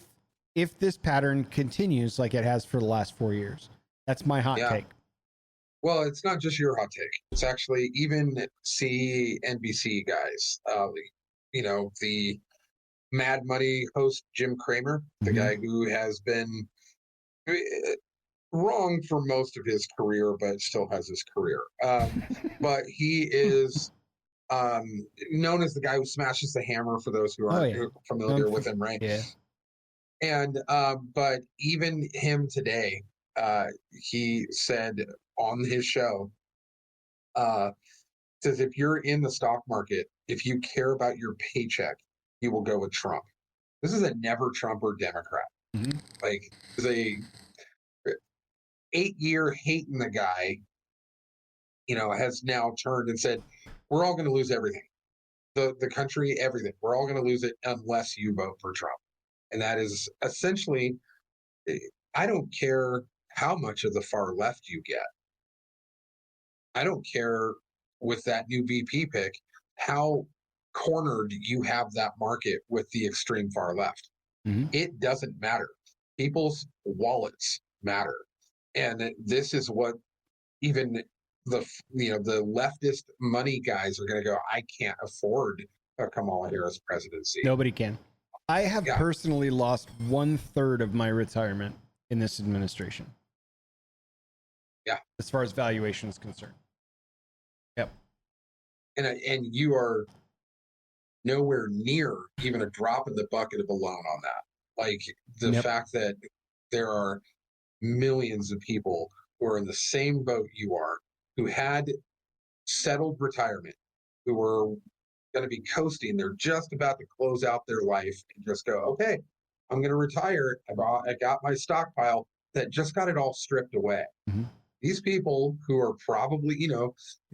this pattern continues like it has for the last 4 years. That's my hot take. Well, it's not just your hot take. It's actually even CNBC guys. The Mad Money host Jim Cramer, the guy who has been wrong for most of his career, but still has his career. But he is known as the guy who smashes the hammer, for those who aren't familiar with him, right? Yeah. And but even him today, he said on his show, says if you're in the stock market, if you care about your paycheck, you will go with Trump. This is a never Trumper Democrat. Like the 8-year hating the guy, has now turned and said, we're all going to lose everything. The country, everything. We're all going to lose it unless you vote for Trump. And that is essentially, I don't care how much of the far left you get. I don't care with that new VP pick, how cornered you have that market with the extreme far left. It doesn't matter. People's wallets matter. And this is what even the leftist money guys are going to go, I can't afford a Kamala Harris presidency. Nobody can. I have personally lost 1/3 of my retirement in this administration. Yeah. As far as valuation is concerned. Yep. And you are nowhere near even a drop in the bucket of a loan on that. Like the fact that there are millions of people who are in the same boat you are, who had settled retirement, who were going to be coasting. They're just about to close out their life and just go, okay, I'm going to retire. I got my stockpile that just got it all stripped away. These people who are probably,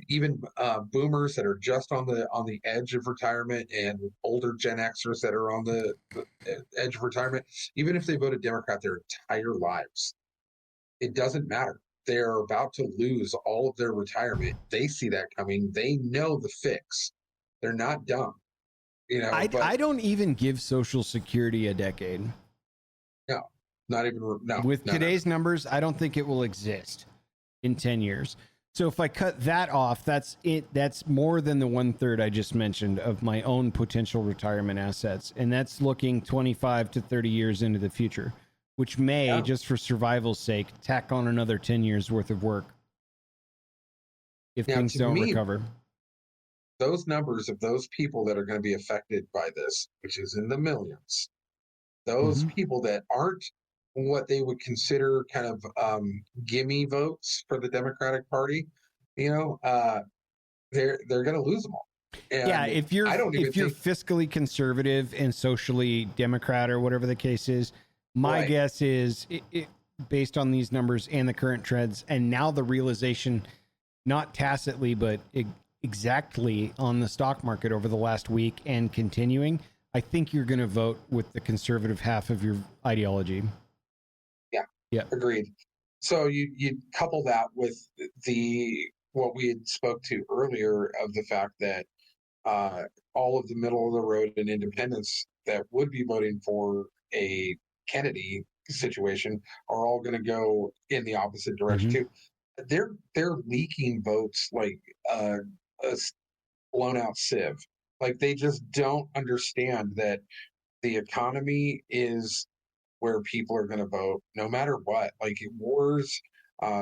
even boomers that are just on the edge of retirement, and older Gen Xers that are on the edge of retirement, even if they voted Democrat their entire lives, it doesn't matter. They're about to lose all of their retirement. They see that coming. They know the fix. They're not dumb. I don't even give Social Security a decade. No, not even. No. With today's numbers, I don't think it will exist in 10 years. So if I cut that off, that's it. That's more than the 1/3 I just mentioned of my own potential retirement assets. And that's looking 25 to 30 years into the future, which may, just for survival's sake, tack on another 10 years worth of work if things don't recover. Those numbers of those people that are going to be affected by this, which is in the millions, those people that aren't what they would consider kind of gimme votes for the Democratic Party, they're going to lose them all. Yeah, And if you're I don't even if you're think fiscally conservative and socially Democrat or whatever the case is, my right. guess is based on these numbers and the current trends, and now the realization, not tacitly but exactly on the stock market over the last week and continuing, I think you're going to vote with the conservative half of your ideology. Yeah, Yeah, agreed. So you couple that with the what we had spoke to earlier of the fact that all of the middle of the road and independents that would be voting for a Kennedy situation are all going to go in the opposite direction too. They're leaking votes like a blown out sieve. Like they just don't understand that the economy is where people are going to vote no matter what. Like wars,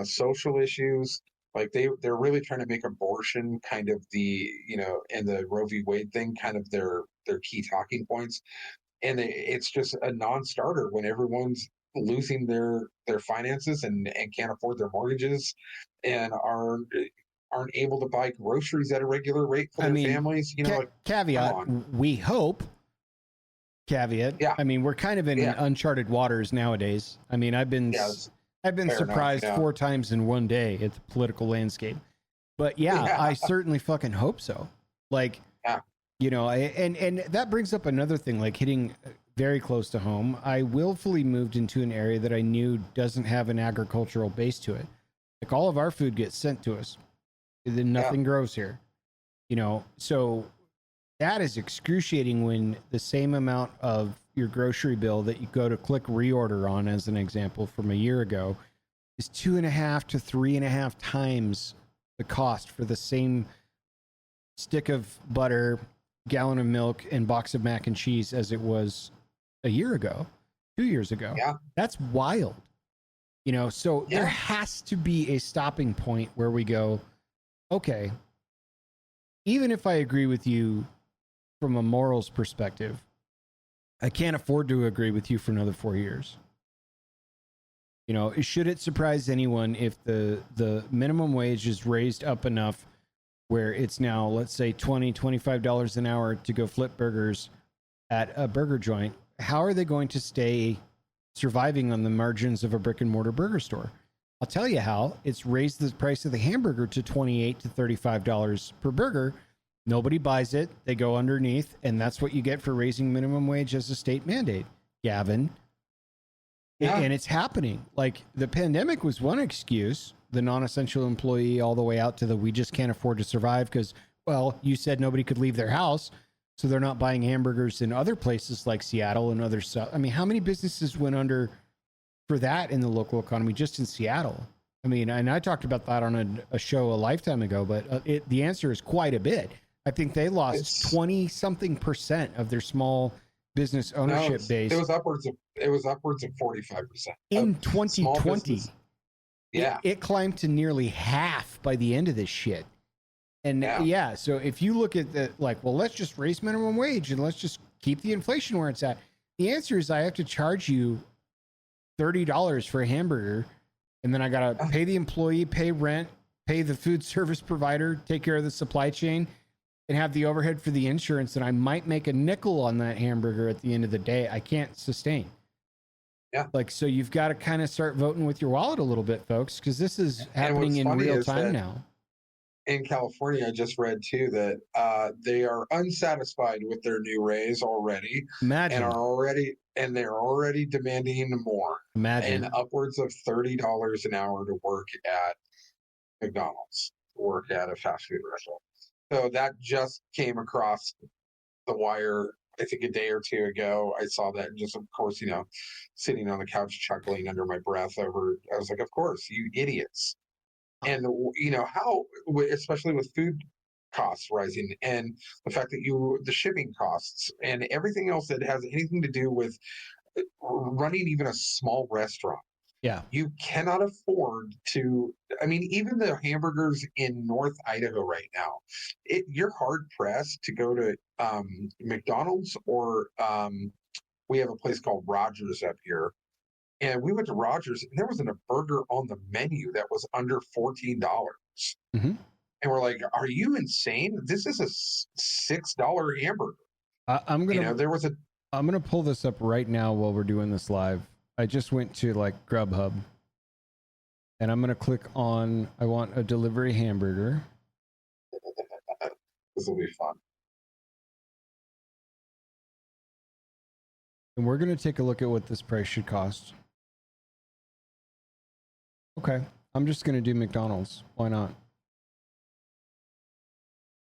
social issues. Like they're really trying to make abortion kind of and the Roe v. Wade thing kind of their key talking points, and it's just a non-starter when everyone's losing their finances and can't afford their mortgages and aren't able to buy groceries at a regular rate for their families. Like, caveat, we hope. Caveat. Yeah. I mean, we're kind of in uncharted waters nowadays. I mean, I've been surprised 4 times in one day at the political landscape. But I certainly fucking hope so. Like, and that brings up another thing, like hitting very close to home. I willfully moved into an area that I knew doesn't have an agricultural base to it. Like all of our food gets sent to us. Then nothing grows here. So that is excruciating when the same amount of your grocery bill that you go to click reorder on, as an example from a year ago, is 2.5 to 3.5 times the cost for the same stick of butter, gallon of milk, and box of mac and cheese as it was a year ago, 2 years ago. Yeah. That's wild. So there has to be a stopping point where we go, okay, even if I agree with you from a morals perspective, I can't afford to agree with you for another 4 years. Should it surprise anyone if the minimum wage is raised up enough where it's now, let's say, $20-$25 an hour to go flip burgers at a burger joint? How are they going to stay surviving on the margins of a brick and mortar burger store? I'll tell you how. It's raised the price of the hamburger to $28 to $35 per burger. Nobody buys it. They go underneath, and that's what you get for raising minimum wage as a state mandate, Gavin. Yeah. And it's happening. Like, the pandemic was one excuse, the non-essential employee, all the way out to the we just can't afford to survive because, well, you said nobody could leave their house, so they're not buying hamburgers in other places like Seattle and other stuff. I mean, how many businesses went under for that in the local economy just in Seattle? I mean, and I talked about that on a show a lifetime ago, but the answer is quite a bit. I think they lost 20-something% of their small business ownership base. It was upwards of 45% in 2020. Yeah, it climbed to nearly half by the end of this shit. And so if you look at let's just raise minimum wage and let's just keep the inflation where it's at. The answer is I have to charge you $30 for a hamburger, and then I gotta pay the employee, pay rent, pay the food service provider, take care of the supply chain, and have the overhead for the insurance, and I might make a nickel on that hamburger at the end of the day. I can't sustain. Yeah. So you've got to kind of start voting with your wallet a little bit, folks, because this is happening in real time now. In California, I just read too that they are unsatisfied with their new raise already. Imagine. And they're already demanding more. Imagine. And upwards of $30 an hour to work at McDonald's, work at a fast food restaurant. So that just came across the wire, I think, a day or two ago. I saw that, and just, of course, sitting on the couch chuckling under my breath I was like, of course, you idiots. And, how, especially with food costs rising and the fact that the shipping costs and everything else that has anything to do with running even a small restaurant. Yeah. You cannot afford to, even the hamburgers in North Idaho right now, you're hard pressed to go to McDonald's or we have a place called Rogers up here. And we went to Rogers and there wasn't a burger on the menu that was under $14. Mm-hmm. And we're like, are you insane? This is a $6 hamburger. I'm gonna there was I'm gonna pull this up right now while we're doing this live. I just went to like Grubhub, and I'm gonna click on I want a delivery hamburger. This will be fun. And we're gonna take a look at what this price should cost. Okay, I'm just gonna do McDonald's. Why not?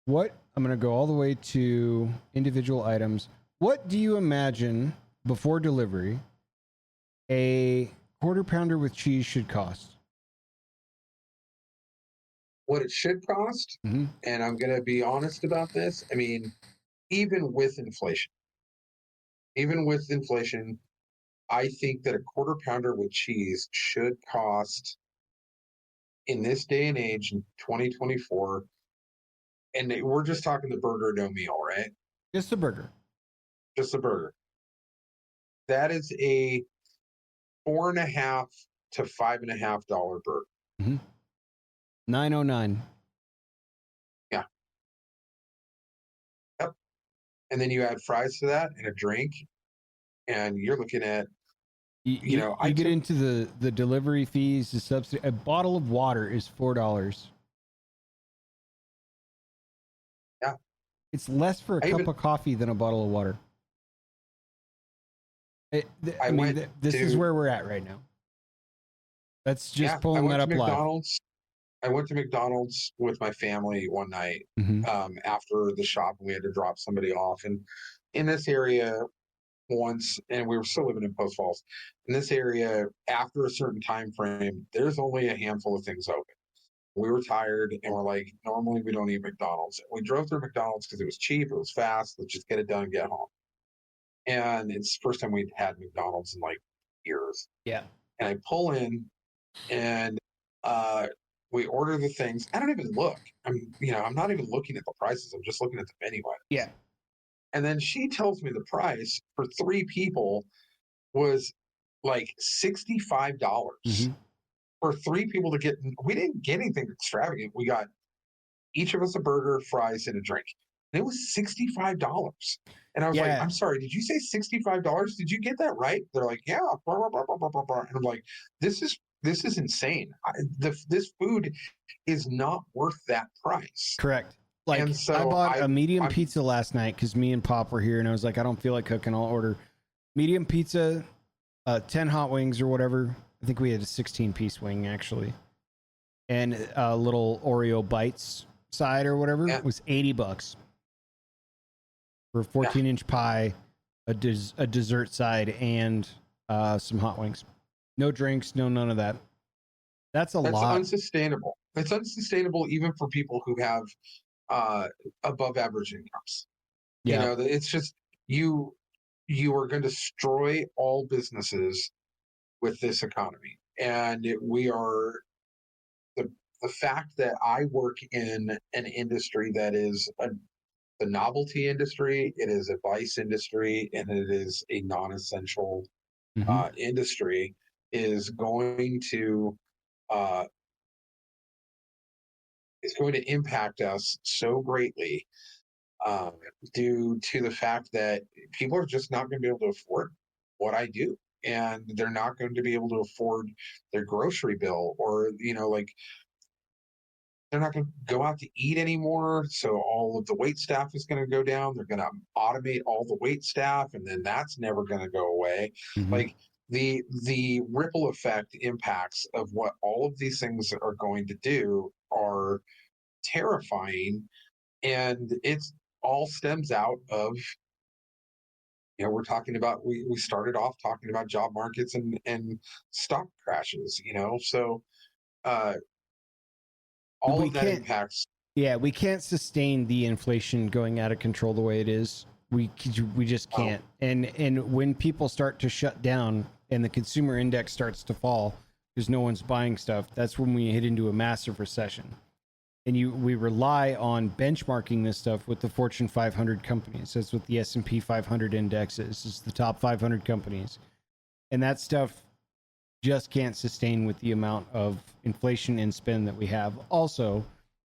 What? I'm gonna go all the way to individual items. What do you imagine before delivery a quarter pounder with cheese should cost? What it should cost, Mm-hmm. and I'm going to be honest about this. I mean, even with inflation, I think that a quarter pounder with cheese should cost in this day and age in 2024. And we're just talking the burger, no meal, right? Just a burger. Just a burger. That is a $4.50 to $5.50 burger. Mm-hmm. $9.09. Yeah. Yep. And then you add fries to that and a drink, and you're looking at you get into the delivery fees, the subsidy. A bottle of water is $4. Yeah. It's less for a cup of coffee than a bottle of water. This is where we're at right now. That's just pulling that up live. I went to McDonald's with my family one night after the shop, and we had to drop somebody off. And in this area once, and we were still living in Post Falls, in this area, after a certain time frame, there's only a handful of things open. We were tired, and we're like, normally we don't eat McDonald's. We drove through McDonald's because it was cheap, it was fast. Let's just get it done and get home. And it's the first time we'd had McDonald's in like years. Yeah. And I pull in, and we order the things. I don't even look. I'm not even looking at the prices. I'm just looking at the menu items. Yeah. And then she tells me the price for 3 people was like $65 for 3 people to get. We didn't get anything extravagant. We got each of us a burger, fries, and a drink. And it was $65. And I was like, I'm sorry, did you say $65? Did you get that right? They're like, yeah. And I'm like, this is insane. This food is not worth that price. Correct. Like, and so I bought a medium pizza last night because me and Pop were here, and I was like, I don't feel like cooking. I'll order medium pizza, 10 hot wings or whatever. I think we had a 16-piece wing, actually. And a little Oreo bites side or whatever. It was $80 for a 14-inch pie, a dessert side, and some hot wings. No drinks, no none of that. That's lot. That's unsustainable. It's unsustainable even for people who have above average incomes. Yeah. It's just you are going to destroy all businesses with this economy. And we are the fact that I work in an industry that is the novelty industry, it is a vice industry, and it is a non-essential industry, is going to impact us so greatly due to the fact that people are just not going to be able to afford what I do, and they're not going to be able to afford their grocery bill, or they're not going to go out to eat anymore. So all of the wait staff is going to go down. They're going to automate all the wait staff, and then that's never going to go away. Like the ripple effect impacts of what all of these things are going to do are terrifying. And it's all stems out of, we're talking about, we started off talking about job markets and stock crashes, so all of that impacts. Yeah, we can't sustain the inflation going out of control the way it is. We just can't. And when people start to shut down and the consumer index starts to fall because no one's buying stuff, that's when we hit into a massive recession. And we rely on benchmarking this stuff with the Fortune 500 companies. That's what the S&P 500 index is. It's the top 500 companies. And that stuff just can't sustain with the amount of inflation and spend that we have. Also,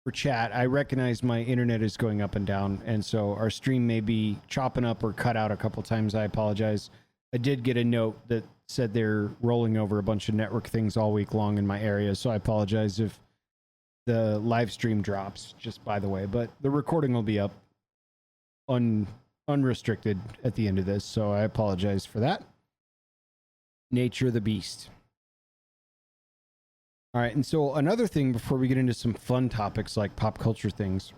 for chat, I recognize my internet is going up and down, and so our stream may be chopping up or cut out a couple times. I apologize. I did get a note that said they're rolling over a bunch of network things all week long in my area, so I apologize if the live stream drops, just by the way. But the recording will be up unrestricted at the end of this, so I apologize for that. Nature of the beast. All right, and so another thing before we get into some fun topics like pop culture things,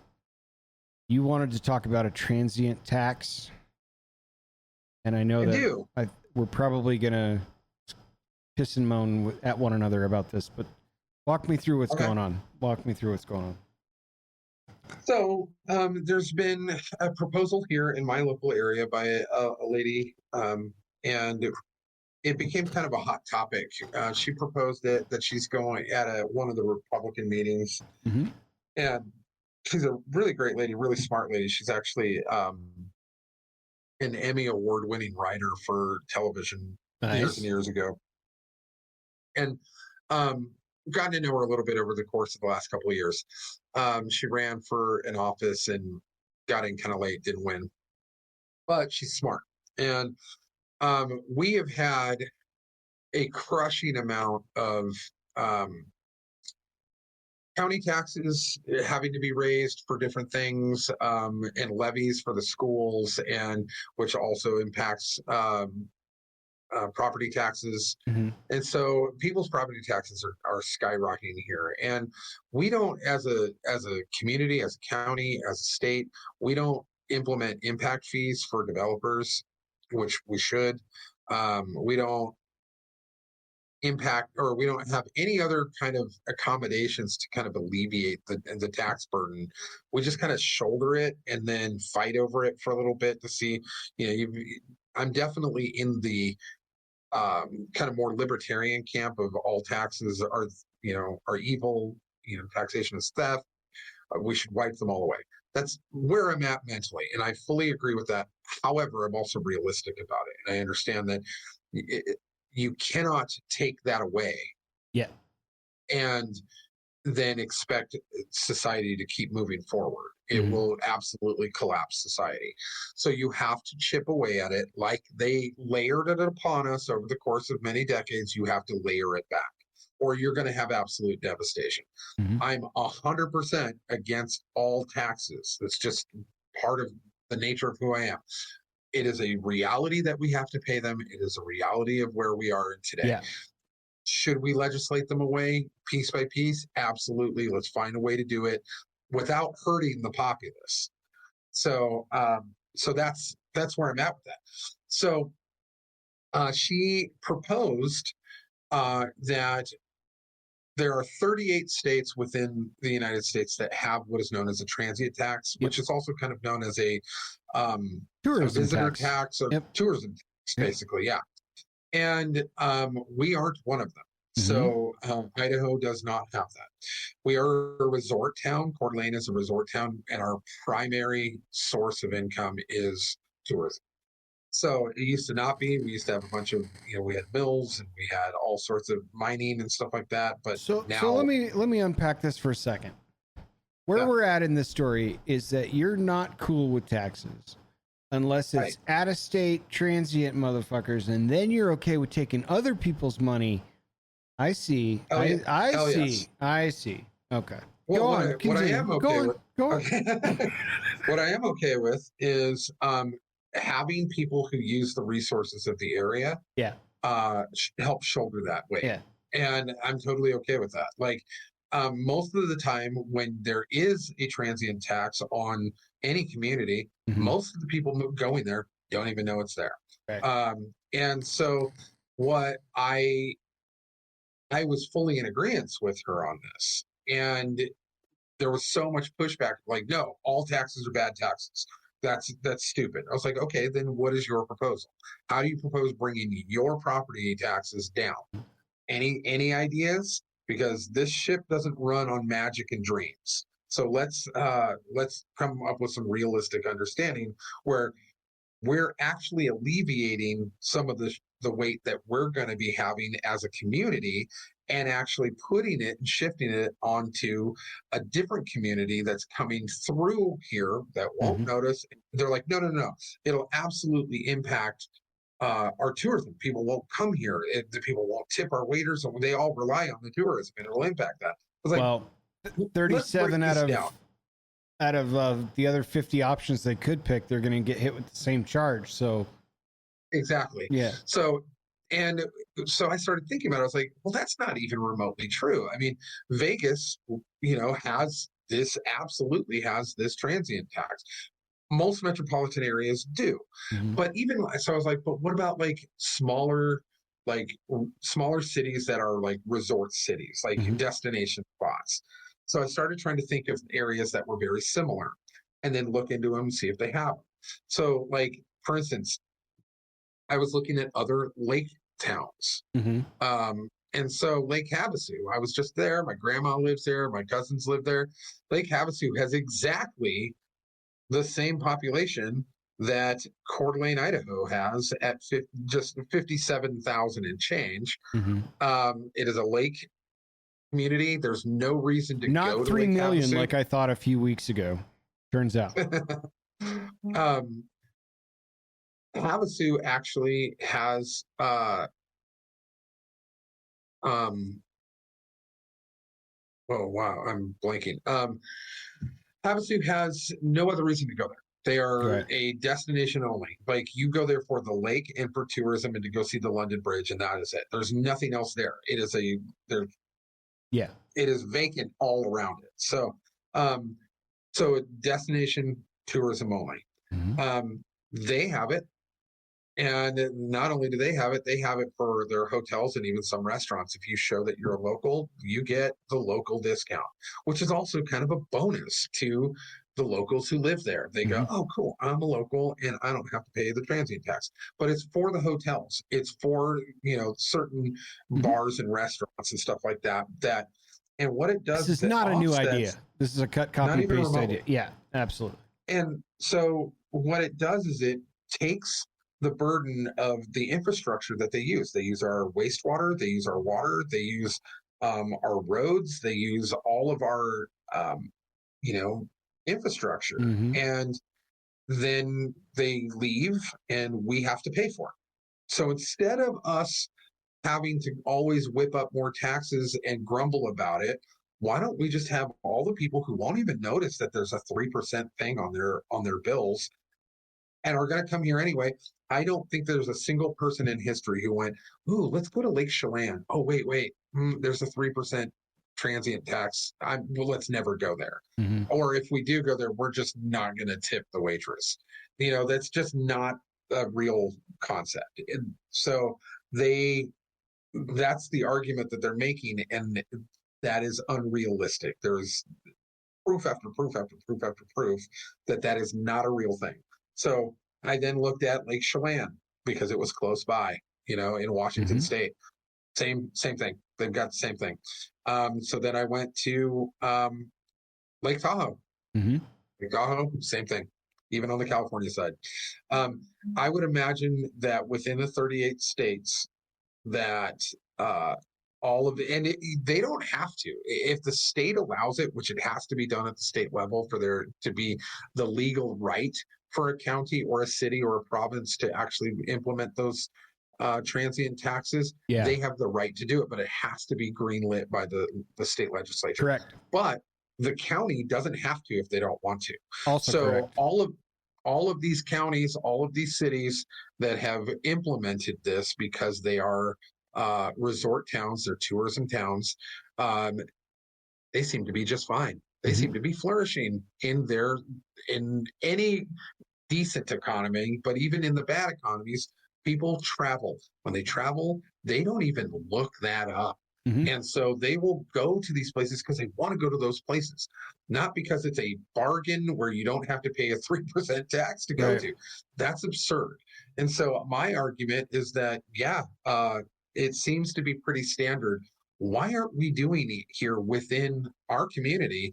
you wanted to talk about a transient tax, and I know we're probably gonna piss and moan at one another about this, but walk me through what's going on. Walk me through what's going on. So there's been a proposal here in my local area by a lady, and it became kind of a hot topic. She proposed it that she's going at one of the Republican meetings, and she's a really great lady, really smart lady. She's actually an Emmy award-winning writer for television years and years ago, and gotten to know her a little bit over the course of the last couple of years. She ran for an office and got in kind of late, didn't win, but she's smart. And we have had a crushing amount of county taxes having to be raised for different things, and levies for the schools, and which also impacts property taxes. And so people's property taxes are skyrocketing here, and we don't, as a community, as a county, as a state, we don't implement impact fees for developers, which we should. We don't impact, or we don't have any other kind of accommodations to kind of alleviate the tax burden. We just kind of shoulder it and then fight over it for a little bit to see, I'm definitely in the kind of more libertarian camp of all taxes are evil, taxation is theft. We should wipe them all away. That's where I'm at mentally, and I fully agree with that. However, I'm also realistic about it, and I understand that you cannot take that away. Yeah. And then expect society to keep moving forward. It will absolutely collapse society. So you have to chip away at it like they layered it upon us over the course of many decades. You have to layer it back, or you're going to have absolute devastation. I'm 100% against all taxes. That's just part of the nature of who I am. It is a reality that we have to pay them. It is a reality of where we are today. Yeah. Should we legislate them away piece by piece? Absolutely. Let's find a way to do it without hurting the populace. So that's where I'm at with that. So she proposed that there are 38 states within the United States that have what is known as a transient tax, which is also kind of known as a visitor tax or tourism tax, basically. Yeah. And we aren't one of them. So Idaho does not have that. We are a resort town. Coeur d'Alene is a resort town, and our primary source of income is tourism. So it used to not be. We used to have a bunch of, we had mills and we had all sorts of mining and stuff like that. But now, so let me unpack this for a second. Where we're at in this story is that you're not cool with taxes unless it's out of state transient motherfuckers, and then you're okay with taking other people's money. I see. I see. Okay. Well, what I am okay with is having people who use the resources of the area help shoulder that weight. Yeah. And I'm totally okay with that. Like most of the time when there is a transient tax on any community, most of the people going there don't even know it's there. Right. And so what I was fully in agreement with her on this. And there was so much pushback, like, no, all taxes are bad taxes. That's stupid. I was like, okay, then what is your proposal? How do you propose bringing your property taxes down? Any ideas? Because this ship doesn't run on magic and dreams. So let's come up with some realistic understanding where we're actually alleviating some of the the weight that we're going to be having as a community and actually putting it and shifting it onto a different community that's coming through here that won't notice. They're like, no, no, no, it'll absolutely impact our tourism. People won't come here. The people won't tip our waiters. And they all rely on the tourism, and it'll impact that. I was like, well, 37 out of the other 50 options they could pick, they're going to get hit with the same charge. So exactly. Yeah. So I started thinking about it. I was like, well, that's not even remotely true. I mean, Vegas, absolutely has this transient tax. Most metropolitan areas do. But even so, I was like, but what about like smaller cities that are like resort cities, like destination spots? So I started trying to think of areas that were very similar and then look into them and see if they have them. So, like, for instance, I was looking at other lake towns. And so Lake Havasu, I was just there. My grandma lives there. My cousins live there. Lake Havasu has exactly the same population that Coeur d'Alene, Idaho has at just 57,000 and change. It is a lake community. There's no reason to not go 3 to million Havasu. like I thought a few weeks ago. Turns out. Havasu actually has oh wow, I'm blanking. Havasu has no other reason to go there. They are a destination only. Like, you go there for the lake and for tourism and to go see the London Bridge, and that is it. There's nothing else there. It is it is vacant all around it. So destination tourism only. They have it. And not only do they have it for their hotels and even some restaurants. If you show that you're a local, you get the local discount, which is also kind of a bonus to the locals who live there. They go, oh, cool, I'm a local and I don't have to pay the transient tax. But it's for the hotels. It's for, certain bars and restaurants and stuff like that. And what it does is not a new idea. This is a copy paste idea. Yeah, absolutely. And so what it does is it takes the burden of the infrastructure that they use. They use our wastewater, they use our water, they use our roads, they use all of our, infrastructure. And then they leave and we have to pay for it. So instead of us having to always whip up more taxes and grumble about it, why don't we just have all the people who won't even notice that there's a 3% thing on their bills and are going to come here anyway? I don't think there's a single person in history who went, ooh, let's go to Lake Chelan. Oh, wait, there's a 3% transient tax. Well, let's never go there. Or if we do go there, we're just not going to tip the waitress. That's just not a real concept. And so that's the argument that they're making, and that is unrealistic. There's proof after proof after proof after proof that is not a real thing. So I then looked at Lake Chelan because it was close by, in Washington State. Same thing. They've got the same thing. So then I went to Lake Tahoe. Lake Tahoe, same thing, even on the California side. I would imagine that within the 38 states that they don't have to. If the state allows it, which it has to be done at the state level for there to be the legal right for a county or a city or a province to actually implement those transient taxes, they have the right to do it, but it has to be greenlit by the state legislature. Correct. But the county doesn't have to if they don't want to. Also so correct. all of these counties, all of these cities that have implemented this because they are resort towns, they're tourism towns, they seem to be just fine. They seem to be flourishing in any decent economy, but even in the bad economies, people travel. When they travel, they don't even look that up. And so they will go to these places because they want to go to those places, not because it's a bargain where you don't have to pay a 3% tax to go to. That's absurd. And so my argument is that, it seems to be pretty standard. Why aren't we doing it here within our community?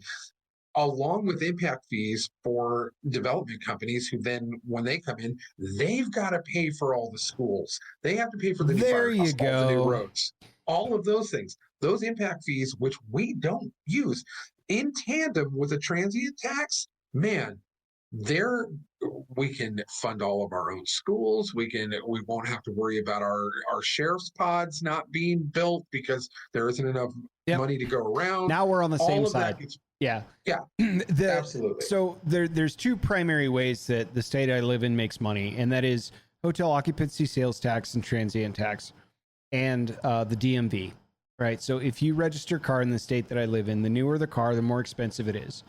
along with impact fees for development companies who then, when they come in, they've got to pay for all the schools. They have to pay for the new There you firehouse, all the new go. roads, all of those things. Those impact fees, which we don't use, in tandem with a transient tax, man, there we can fund all of our own schools. We won't have to worry about our sheriff's pods not being built because there isn't enough money to go around. Now we're on the same side. Yeah. Absolutely. So there's two primary ways that the state I live in makes money, and that is hotel occupancy sales tax and transient tax, and the DMV. Right. So if you register a car in the state that I live in, the newer the car, the more expensive it is.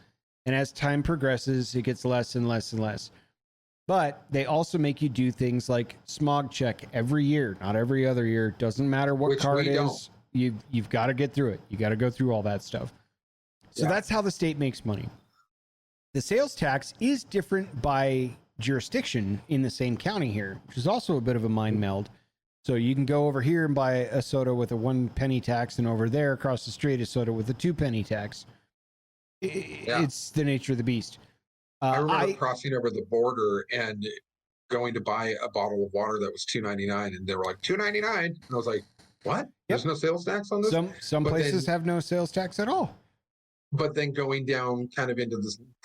And as time progresses, it gets less and less and less. But they also make you do things like smog check every year, not every other year. Doesn't matter what car it is. You've got to get through it. You got to go through all that stuff. So that's how the state makes money. The sales tax is different by jurisdiction in the same county here, which is also a bit of a mind meld. So you can go over here and buy a soda with a 1 penny tax, and over there across the street a soda with a 2 penny tax. It's the nature of the beast. I remember crossing over the border and going to buy a bottle of water that was $2.99, and they were like $2.99, and I was like, "What? There's no sales tax on this?" Some places have no sales tax at all. But then going down kind of into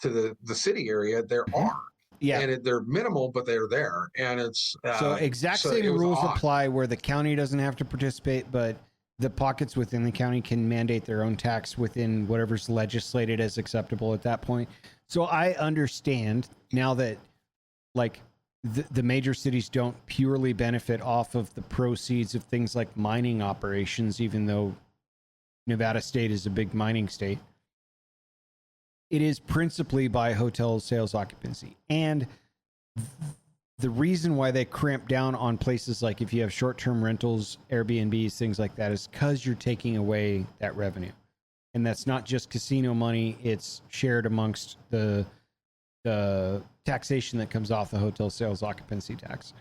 the city area, there are. Yeah, and they're minimal, but they're there, and it's same rules apply where the county doesn't have to participate, but the pockets within the county can mandate their own tax within whatever's legislated as acceptable at that point. So I understand now that, like, the major cities don't purely benefit off of the proceeds of things like mining operations, even though Nevada State is a big mining state. It is principally by hotel sales occupancy. And the reason why they cramp down on places like if you have short-term rentals, Airbnbs, things like that, is because you're taking away that revenue. And that's not just casino money. It's shared amongst the taxation that comes off the hotel sales occupancy tax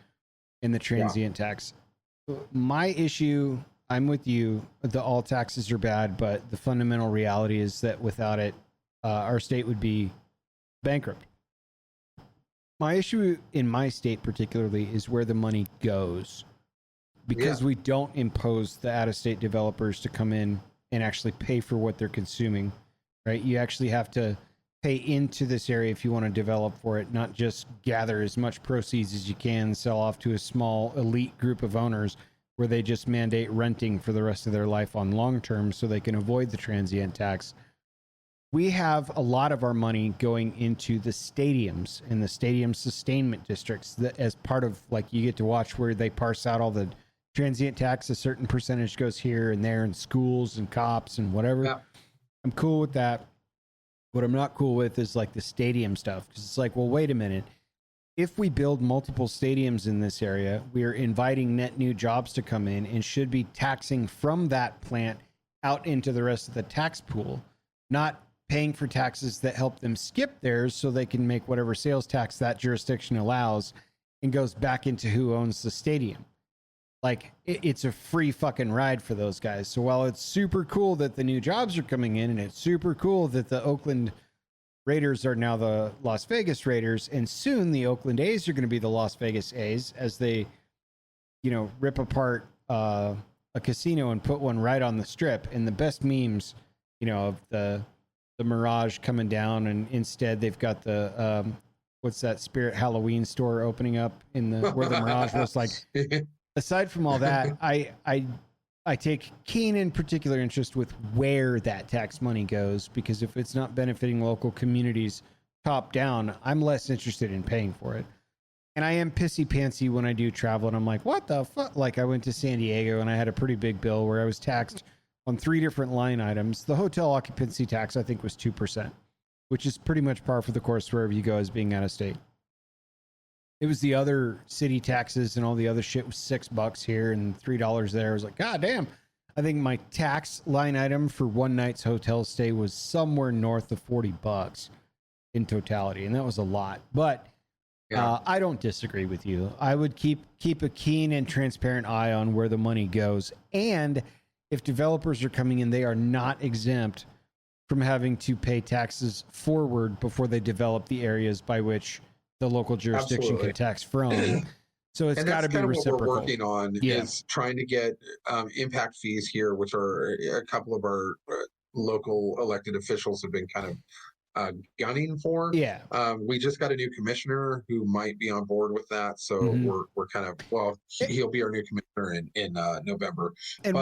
and the transient tax. My issue, I'm with you, all taxes are bad, but the fundamental reality is that without it, our state would be bankrupt. My issue in my state particularly is where the money goes, because we don't impose the out-of-state developers to come in and actually pay for what they're consuming, right? You actually have to pay into this area if you want to develop for it, not just gather as much proceeds as you can, sell off to a small elite group of owners where they just mandate renting for the rest of their life on long term so they can avoid the transient tax. We have a lot of our money going into the stadiums and the stadium sustainment districts that, as part of, like, you get to watch where they parse out all the transient tax. A certain percentage goes here and there, and schools and cops and whatever. Yeah. I'm cool with that. What I'm not cool with is like the stadium stuff, because it's like, well, wait a minute. If we build multiple stadiums in this area, we are inviting net new jobs to come in and should be taxing from that plant out into the rest of the tax pool, not paying for taxes that help them skip theirs so they can make whatever sales tax that jurisdiction allows and goes back into who owns the stadium. Like, it's a free fucking ride for those guys. So while it's super cool that the new jobs are coming in, and it's super cool that the Oakland Raiders are now the Las Vegas Raiders, and soon the Oakland A's are going to be the Las Vegas A's as they, rip apart a casino and put one right on the strip. And the best memes, of the Mirage coming down, and instead they've got the what's that Spirit Halloween store opening up in the where the Mirage was. Like, aside from all that, I take keen and particular interest with where that tax money goes, because if it's not benefiting local communities top down, I'm less interested in paying for it. And I am pissy pantsy when I do travel, and I'm like, what the fuck? Like, I went to San Diego and I had a pretty big bill where I was taxed on 3 different line items. The hotel occupancy tax, I think, was 2%, which is pretty much par for the course wherever you go as being out of state. It was the other city taxes and all the other shit was $6 here and $3 there. I was like, God damn. I think my tax line item for one night's hotel stay was somewhere north of $40 in totality. And that was a lot, but I don't disagree with you. I would keep a keen and transparent eye on where the money goes. And if developers are coming in, they are not exempt from having to pay taxes forward before they develop the areas by which the local jurisdiction can tax from. So it's got to be reciprocal. What we're working on is trying to get impact fees here, which are a couple of our local elected officials have been kind of gunning for. Yeah. We just got a new commissioner who might be on board with that. So we're kind of, well, he'll be our new commissioner in November. And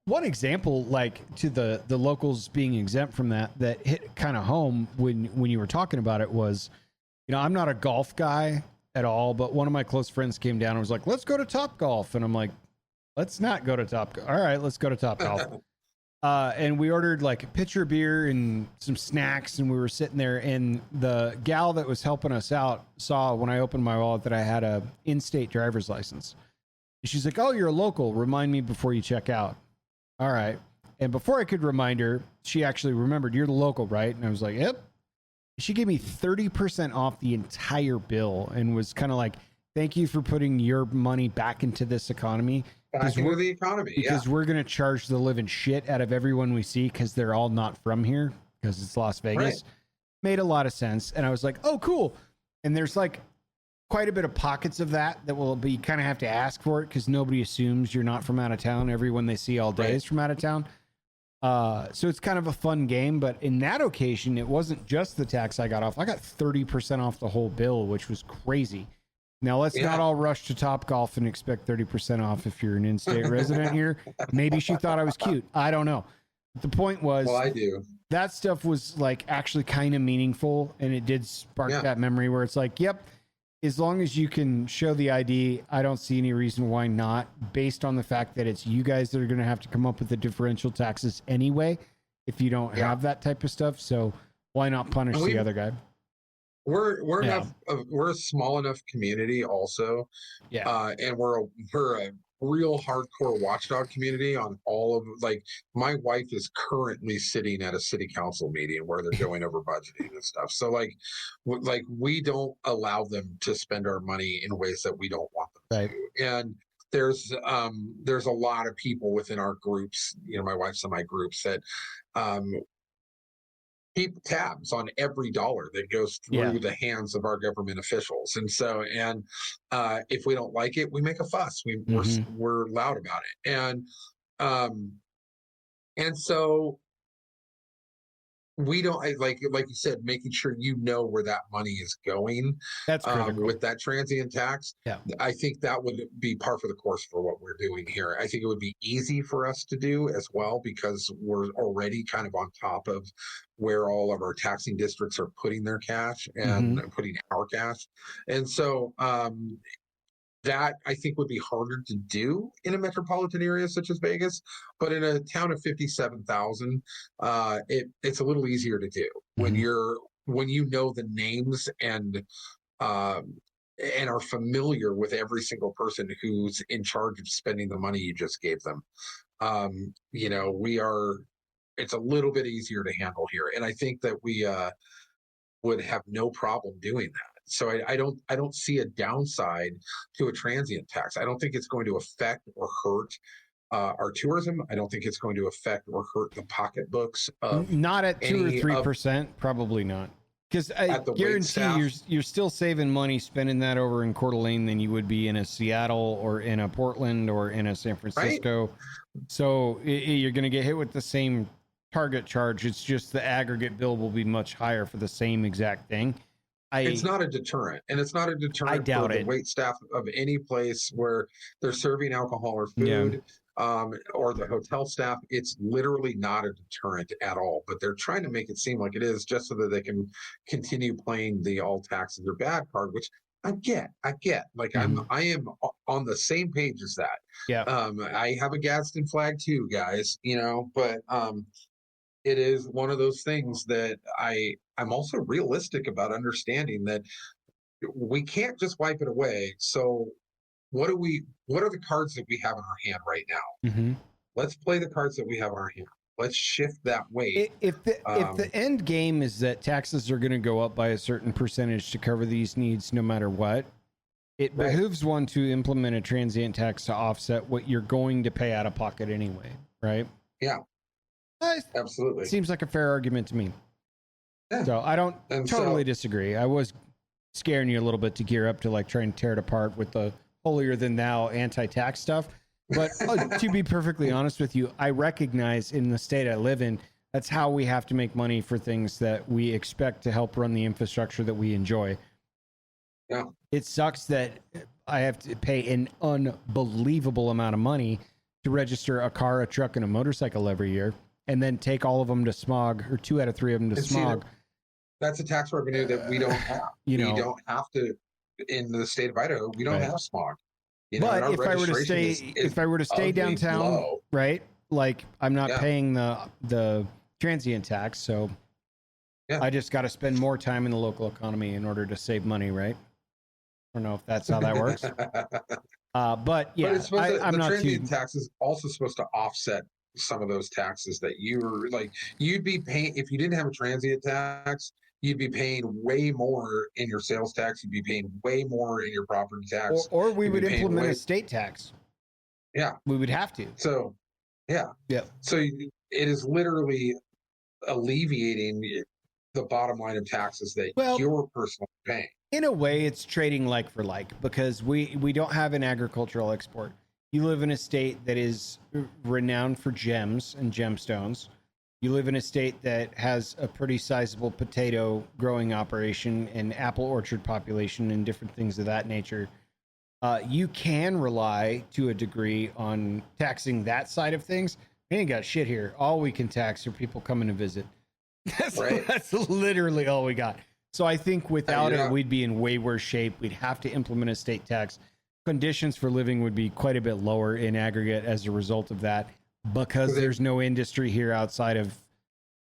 one example, like to the locals being exempt from that hit kind of home when you were talking about it was, I'm not a golf guy at all, but one of my close friends came down and was like, let's go to Top Golf. And I'm like, let's not go to Top Golf. All right, let's go to Top Golf. And we ordered like a pitcher of beer and some snacks, and we were sitting there, and the gal that was helping us out saw when I opened my wallet that I had a in-state driver's license. And she's like, oh, you're a local. Remind me before you check out. All right. And before I could remind her, she actually remembered, you're the local, right? And I was like, yep. She gave me 30% off the entire bill and was kind of like, thank you for putting your money back into this economy. Back into the economy, because we're going to charge the living shit out of everyone we see because they're all not from here because it's Las Vegas. Right. Made a lot of sense. And I was like, oh, cool. And there's like quite a bit of pockets of that will be kind of have to ask for it because nobody assumes you're not from out of town. Everyone they see all day is from out of town. So it's kind of a fun game, but in that occasion, it wasn't just the tax I got off. I got 30% off the whole bill, which was crazy. Now, let's not all rush to Top Golf and expect 30% off if you're an in-state resident here. Maybe she thought I was cute. I don't know. The point was, well, I do. That stuff was like actually kind of meaningful, and it did spark that memory where it's like, yep, as long as you can show the ID, I don't see any reason why not, based on the fact that it's you guys that are going to have to come up with the differential taxes anyway if you don't have that type of stuff. So why not punish the other guy? We're enough. We're a small enough community, also, and we're a real hardcore watchdog community on all of, like, my wife is currently sitting at a city council meeting where they're going over budgeting and stuff. So like we don't allow them to spend our money in ways that we don't want them to. And there's a lot of people within our groups, my wife's in my groups that keep tabs on every dollar that goes through the hands of our government officials. And so, if we don't like it, we make a fuss. We're loud about it. And so we don't, like you said, making sure where that money is going. That's critical. With that transient tax. Yeah, I think that would be par for the course for what we're doing here. I think it would be easy for us to do as well because we're already kind of on top of where all of our taxing districts are putting their cash and putting our cash. And so that I think would be harder to do in a metropolitan area such as Vegas, but in a town of 57,000, it's a little easier to do when you know the names and are familiar with every single person who's in charge of spending the money you just gave them. It's a little bit easier to handle here, and I think that we would have no problem doing that. So I don't see a downside to a transient tax. I don't think it's going to affect or hurt our tourism. I don't think it's going to affect or hurt the pocketbooks of not at 2 or 3%. Probably not, because I guarantee you're still saving money spending that over in Coeur d'Alene than you would be in a Seattle or in a Portland or in a San Francisco. Right? So you're going to get hit with the same target charge. It's just the aggregate bill will be much higher for the same exact thing. It's not a deterrent, and it's not a deterrent for the wait staff of any place where they're serving alcohol or food, or the hotel staff. It's literally not a deterrent at all, but they're trying to make it seem like it is just so that they can continue playing the all taxes are bad card, which I get. Like I am on the same page as that. Yeah. I have a Gadsden flag too, guys, but it is one of those things that I'm also realistic about understanding that we can't just wipe it away. So what are the cards that we have in our hand right now? Let's play the cards that we have in our hand. Let's shift that weight. If the end game is that taxes are going to go up by a certain percentage to cover these needs no matter what, it behooves one to implement a transient tax to offset what you're going to pay out of pocket anyway, right? Yeah. Absolutely. Seems like a fair argument to me. Yeah. So I don't And totally disagree. I was scaring you a little bit to gear up to like try and tear it apart with the holier than thou anti-tax stuff. But to be perfectly honest with you, I recognize in the state I live in, that's how we have to make money for things that we expect to help run the infrastructure that we enjoy. Yeah. It sucks that I have to pay an unbelievable amount of money to register a car, a truck, and a motorcycle every year, and then take all of them to smog, or 2 out of 3 of them to smog. That's a tax revenue that we don't have. We don't have to, in the state of Idaho, we don't have smog. But if I were to stay downtown, low. right? Like I'm not paying the transient tax, so I just got to spend more time in the local economy in order to save money, right? I don't know if that's how that works. But yeah, I'm not transient tax is also supposed to offset some of those taxes that you'd be paying if you didn't have a transient tax. You'd be paying way more in your sales tax. You'd be paying way more in your property tax. Or we would implement a state tax. Yeah. We would have to. So, yeah. Yeah. So it is literally alleviating the bottom line of taxes that you're personally paying. In a way, it's trading like for like, because we don't have an agricultural export. You live in a state that is renowned for gems and gemstones. You live in a state that has a pretty sizable potato growing operation and apple orchard population and different things of that nature. You can rely to a degree on taxing that side of things. We ain't got shit here. All we can tax are people coming to visit. That's literally all we got. So I think without it, we'd be in way worse shape. We'd have to implement a state tax. Conditions for living would be quite a bit lower in aggregate as a result of that, because there's no industry here outside of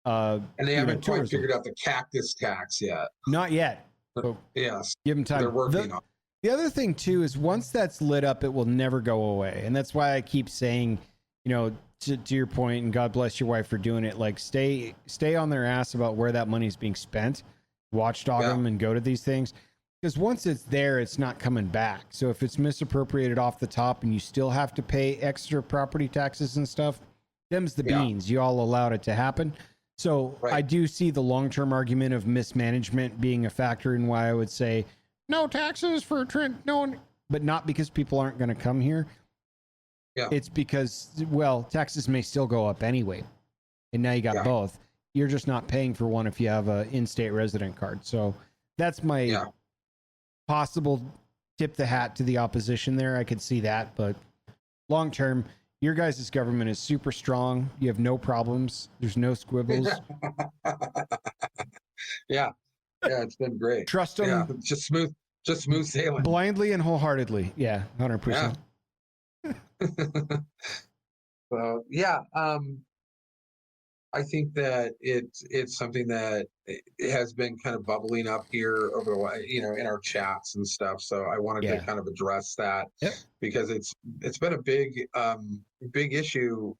and they haven't quite tourism. figured out the cactus tax yet. Not yet. So, yes. Give them time. They're working on it. The other thing too is once that's lit up, it will never go away. And that's why I keep saying, to your point, and God bless your wife for doing it, like stay on their ass about where that money's being spent, watchdog them and go to these things. Because once it's there, it's not coming back. So if it's misappropriated off the top and you still have to pay extra property taxes and stuff, them's the beans. You all allowed it to happen. So I do see the long-term argument of mismanagement being a factor in why I would say no taxes for no one, but not because people aren't going to come here. Yeah. It's because, taxes may still go up anyway. And now you got both. You're just not paying for one if you have an in-state resident card. So that's my possible tip the hat to the opposition there. I could see that, but long term, your guys' government is super strong. You have no problems. There's no squibbles. Yeah, it's been great. Trust them. Yeah, just smooth sailing. Blindly and wholeheartedly. Yeah, 100%. So I think that it's something that it has been kind of bubbling up here over the way, in our chats and stuff. So I wanted to kind of address that because it's been a big issue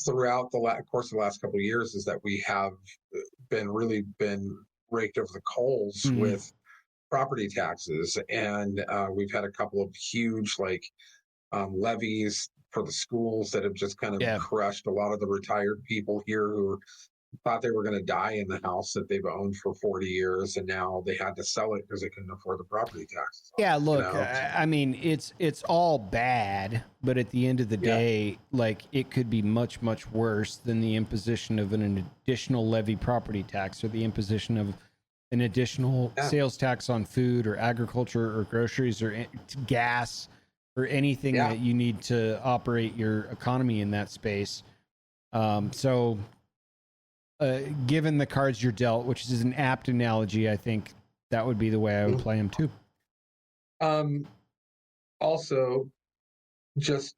throughout the course of the last couple of years, is that we have been raked over the coals with property taxes, and we've had a couple of huge levies for the schools that have just kind of crushed a lot of the retired people here who thought they were going to die in the house that they've owned for 40 years, and now they had to sell it because they couldn't afford the property taxes. Yeah, look, I mean, it's all bad, but at the end of the day, it could be much, much worse than the imposition of an additional levy property tax, or the imposition of an additional sales tax on food or agriculture or groceries or gas or anything that you need to operate your economy in that space. So given the cards you're dealt, which is an apt analogy, I think that would be the way I would play them too. Also, just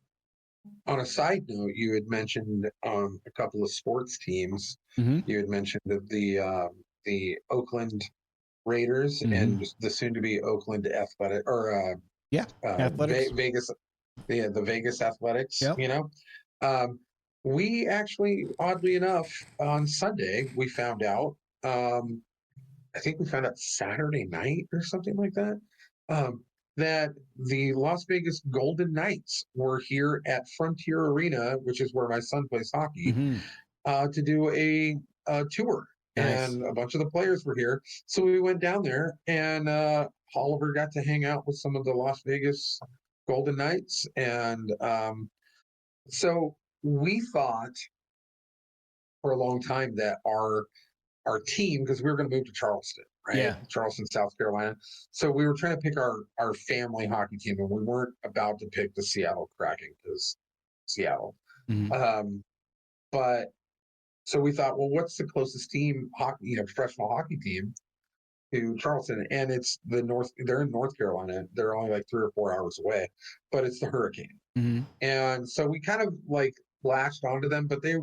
on a side note, you had mentioned a couple of sports teams. You had mentioned the Oakland Raiders and the soon-to-be Oakland Athletic, or Athletics. Vegas, the Vegas Athletics. We actually, oddly enough, on Sunday we found out. I think we found out Saturday night or something like that. that the Las Vegas Golden Knights were here at Frontier Arena, which is where my son plays hockey, to do a tour. Nice. And a bunch of the players were here. So we went down there, and Oliver got to hang out with some of the Las Vegas Golden Knights. And so we thought for a long time that our team, because we were going to move to Charleston, right? Yeah. Charleston, South Carolina. So we were trying to pick our family hockey team, and we weren't about to pick the Seattle Kraken because Seattle. But so we thought, well, what's the closest team hockey, professional hockey team to Charleston? And it's the North. They're in North Carolina. They're only like 3 or 4 hours away, but it's the Hurricane. And so we kind of like latched onto them, but they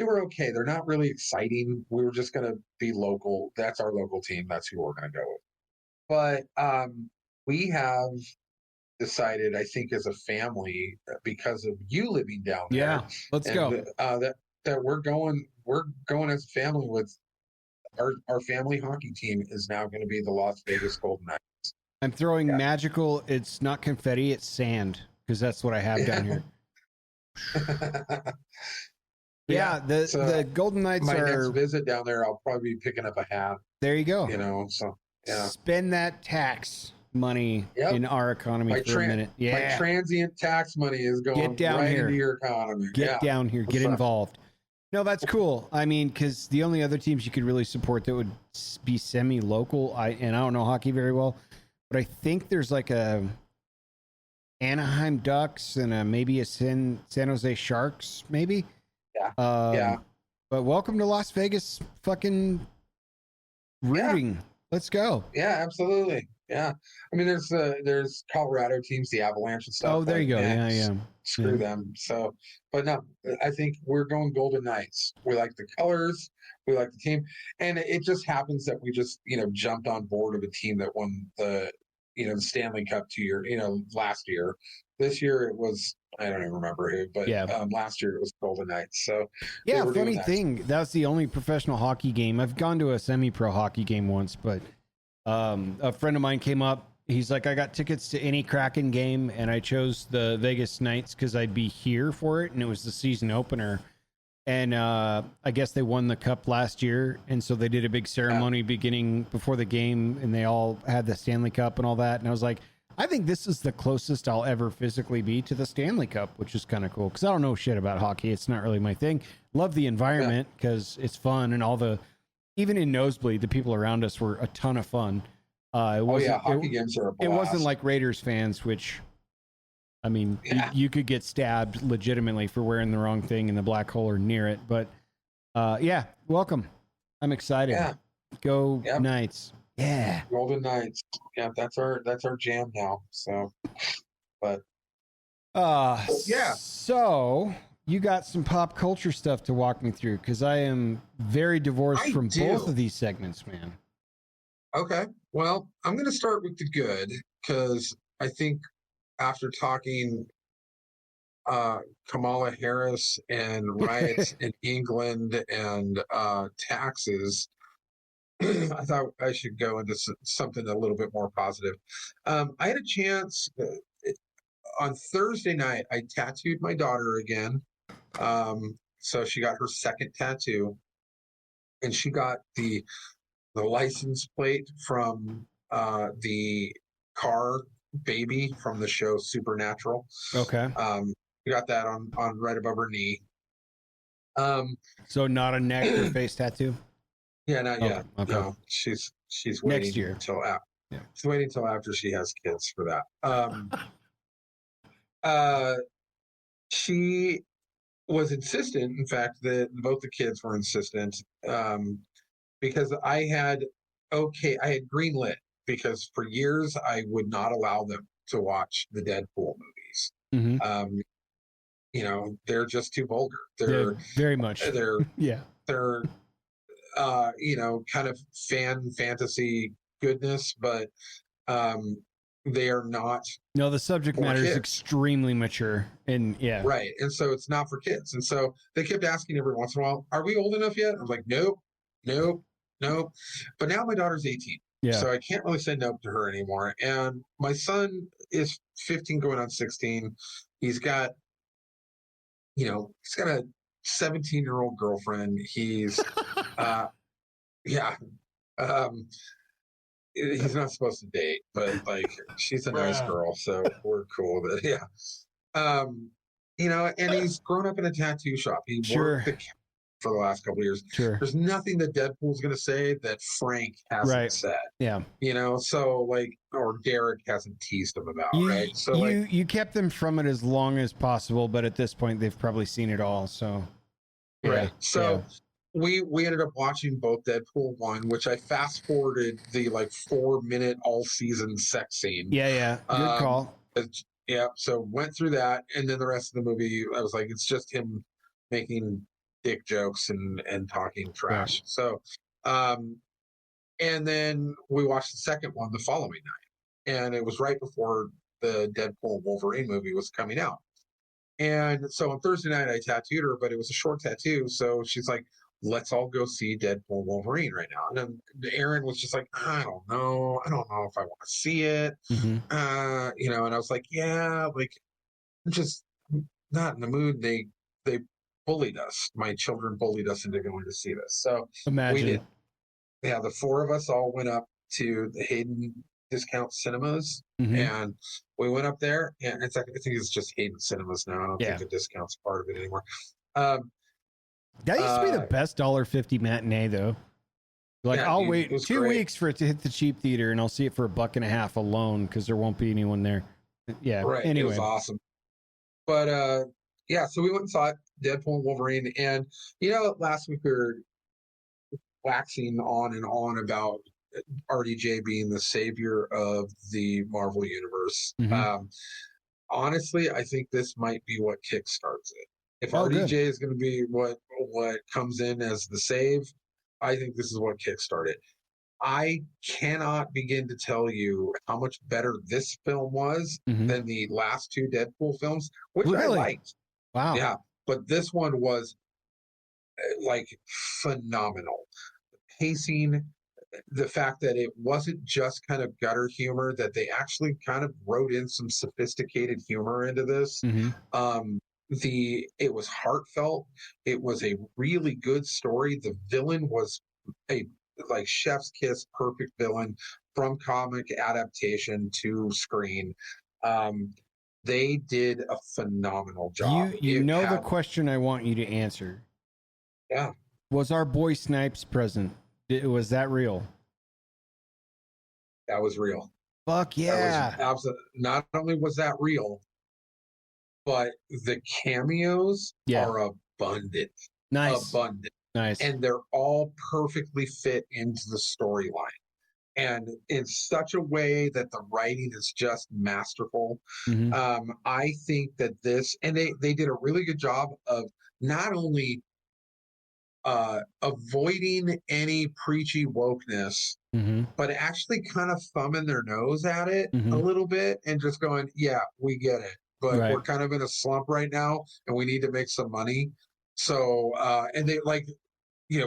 were okay. They're not really exciting. We were just going to be local. That's our local team. That's who we're going to go with. But we have decided, I think, as a family, because of you living down there. Yeah, let's go. That we're going as a family with our family hockey team is now going to be the Las Vegas Golden Knights. I'm throwing magical. It's not confetti. It's sand, because that's what I have down here. The Golden Knights my next visit down there, I'll probably be picking up a hat. There you go. So yeah. Spend that tax money in our economy for a minute. Yeah. My transient tax money is going right into your economy. Get down here. Get involved. No, that's cool. I mean, because the only other teams you could really support that would be semi-local, I don't know hockey very well, but I think there's like a Anaheim Ducks and maybe a San Jose Sharks, maybe. Yeah. But welcome to Las Vegas fucking rooting. Yeah. Let's go. Yeah, absolutely. Yeah. I mean, there's Colorado teams, the Avalanche and stuff. Oh, there you go. Yeah. Screw them. So, but no, I think we're going Golden Knights. We like the colors. We like the team. And it just happens that we just, jumped on board of a team that won the Stanley Cup last year. This year it was, I don't even remember who, but last year it was Golden Knights. So yeah, funny thing, that's the only professional hockey game. I've gone to a semi-pro hockey game once, but a friend of mine came up. He's like, I got tickets to any Kraken game, and I chose the Vegas Knights because I'd be here for it, and it was the season opener. And I guess they won the cup last year, and so they did a big ceremony beginning before the game, and they all had the Stanley Cup and all that. And I was like, I think this is the closest I'll ever physically be to the Stanley Cup, which is kind of cool because I don't know shit about hockey. It's not really my thing. Love the environment because it's fun, and even in nosebleed, the people around us were a ton of fun. Hockey games are a blast. It wasn't like Raiders fans, which, I mean, you could get stabbed legitimately for wearing the wrong thing in the black hole or near it. But welcome. I'm excited. Yeah. Go Knights. Yeah. Golden Knights. Yeah, that's our jam now. So, but So you got some pop culture stuff to walk me through because I am very divorced from both of these segments, man. Okay. Well, I'm going to start with the good because I think after talking Kamala Harris and riots in England and taxes, I thought I should go into something a little bit more positive. I had a chance on Thursday night. I tattooed my daughter again. So she got her second tattoo, and she got the license plate from the car Baby from the show Supernatural. Okay. We got that on right above her knee. So not a neck or face tattoo? Yeah, not yet. Okay. No, she's waiting next year until after. Yeah. She's waiting until after she has kids for that. She was insistent. In fact, both the kids were insistent because I had greenlit because for years I would not allow them to watch the Deadpool movies. Mm-hmm. They're just too vulgar. They're very much. They're kind of fantasy goodness, but they are not. No, the subject matter is extremely mature, and right. And so it's not for kids. And so they kept asking every once in a while, "Are we old enough yet?" I'm like, "Nope. But now my daughter's 18. Yeah. So I can't really say no to her anymore. And my son is 15 going on 16. He's got, he's got a 17-year-old girlfriend. He's, yeah. Um, he's not supposed to date, but like she's a nice girl, so we're cool with it. Yeah. And he's grown up in a tattoo shop. He worked for the last couple of years. Sure. There's nothing that Deadpool's going to say that Frank hasn't said. Yeah. So like, or Derek hasn't teased him about, right? So you kept them from it as long as possible, but at this point they've probably seen it all. So right. So we ended up watching both Deadpool 1, which I fast forwarded the like 4-minute all season sex scene. Yeah. Good call. Yeah. So went through that, and then the rest of the movie, I was like, it's just him making dick jokes and talking trash. Right. So, and then we watched the second one the following night, and it was right before the Deadpool Wolverine movie was coming out. And so on Thursday night, I tattooed her, but it was a short tattoo. So she's like, let's all go see Deadpool Wolverine right now. And then Aaron was just like, I don't know if I want to see it. Mm-hmm. And I was like, yeah, like I'm just not in the mood. They bullied us. My children bullied us into going to see this. So imagine. We did. Yeah, the four of us all went up to the Hayden Discount Cinemas, and we went up there, and I think it's just Hayden Cinemas now. I don't think the discount's part of it anymore. That used to be the best $1.50 matinee, though. Like, I'll wait 2 weeks for it to hit the cheap theater, and I'll see it for $1.50 alone because there won't be anyone there. Yeah. Right. Anyway. It was awesome. But so we went and saw it, Deadpool and Wolverine, and last week we were waxing on and on about RDJ being the savior of the Marvel universe. Honestly, I think this might be what kickstarts it. If RDJ is going to be what comes in as the save, I think this is what kickstarted it. I cannot begin to tell you how much better this film was than the last two Deadpool films, which I liked. Wow. Yeah, but this one was like phenomenal. The pacing, the fact that it wasn't just kind of gutter humor, that they actually kind of wrote in some sophisticated humor into this. It was heartfelt. It was a really good story. The villain was a chef's kiss, perfect villain from comic adaptation to screen. They did a phenomenal job. The question I want you to answer. Yeah. Was our boy Snipes present? Was that real? That was real. Fuck yeah. Not only was that real, but the cameos are abundant. Nice. Abundant. Nice. And they're all perfectly fit into the storyline. And in such a way that the writing is just masterful. I think that this, and they did a really good job of not only avoiding any preachy wokeness, but actually kind of thumbing their nose at it a little bit and just going, yeah, we get it. But we're kind of in a slump right now and we need to make some money. So, and they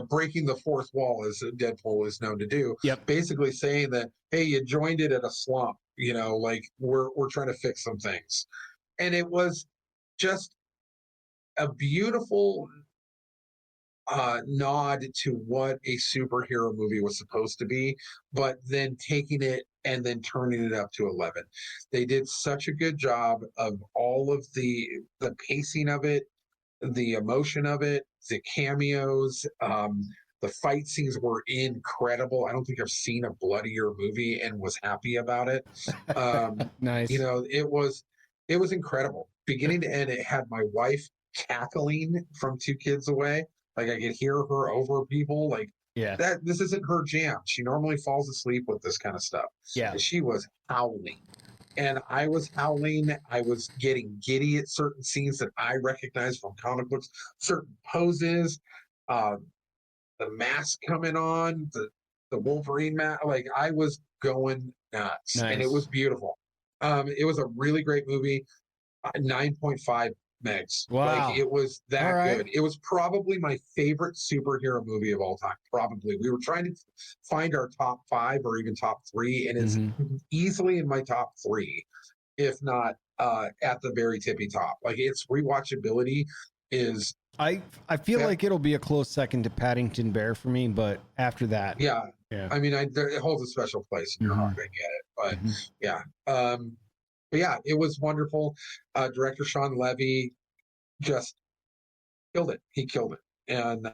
breaking the fourth wall, as Deadpool is known to do. Basically saying that, hey, you joined it at a slump. We're trying to fix some things, and it was just a beautiful nod to what a superhero movie was supposed to be, but then taking it and then turning it up to 11. They did such a good job of all of the pacing of it, the emotion of it, the cameos, the fight scenes were incredible. I don't think I've seen a bloodier movie and was happy about it. Nice. It was incredible. Beginning to end, it had my wife cackling from Two Kids Away. Like I could hear her over people. That this isn't her jam. She normally falls asleep with this kind of stuff. Yeah. And she was howling. And I was howling. I was getting giddy at certain scenes that I recognized from comic books, certain poses, the mask coming on, the Wolverine mask. Like I was going nuts. Nice. And it was beautiful. It was a really great movie. 9.5 megs. Wow. Like, it was that right. good. It was probably my favorite superhero movie of all time. Probably. We were trying to find our top 5 or even top 3, and it's easily in my top 3, if not at the very tippy top. Like, its rewatchability is. I feel like it'll be a close second to Paddington Bear for me, but after that, yeah. I mean, it holds a special place in your heart. I get it, but yeah. But yeah, it was wonderful. Director Sean Levy just killed it. He killed it, and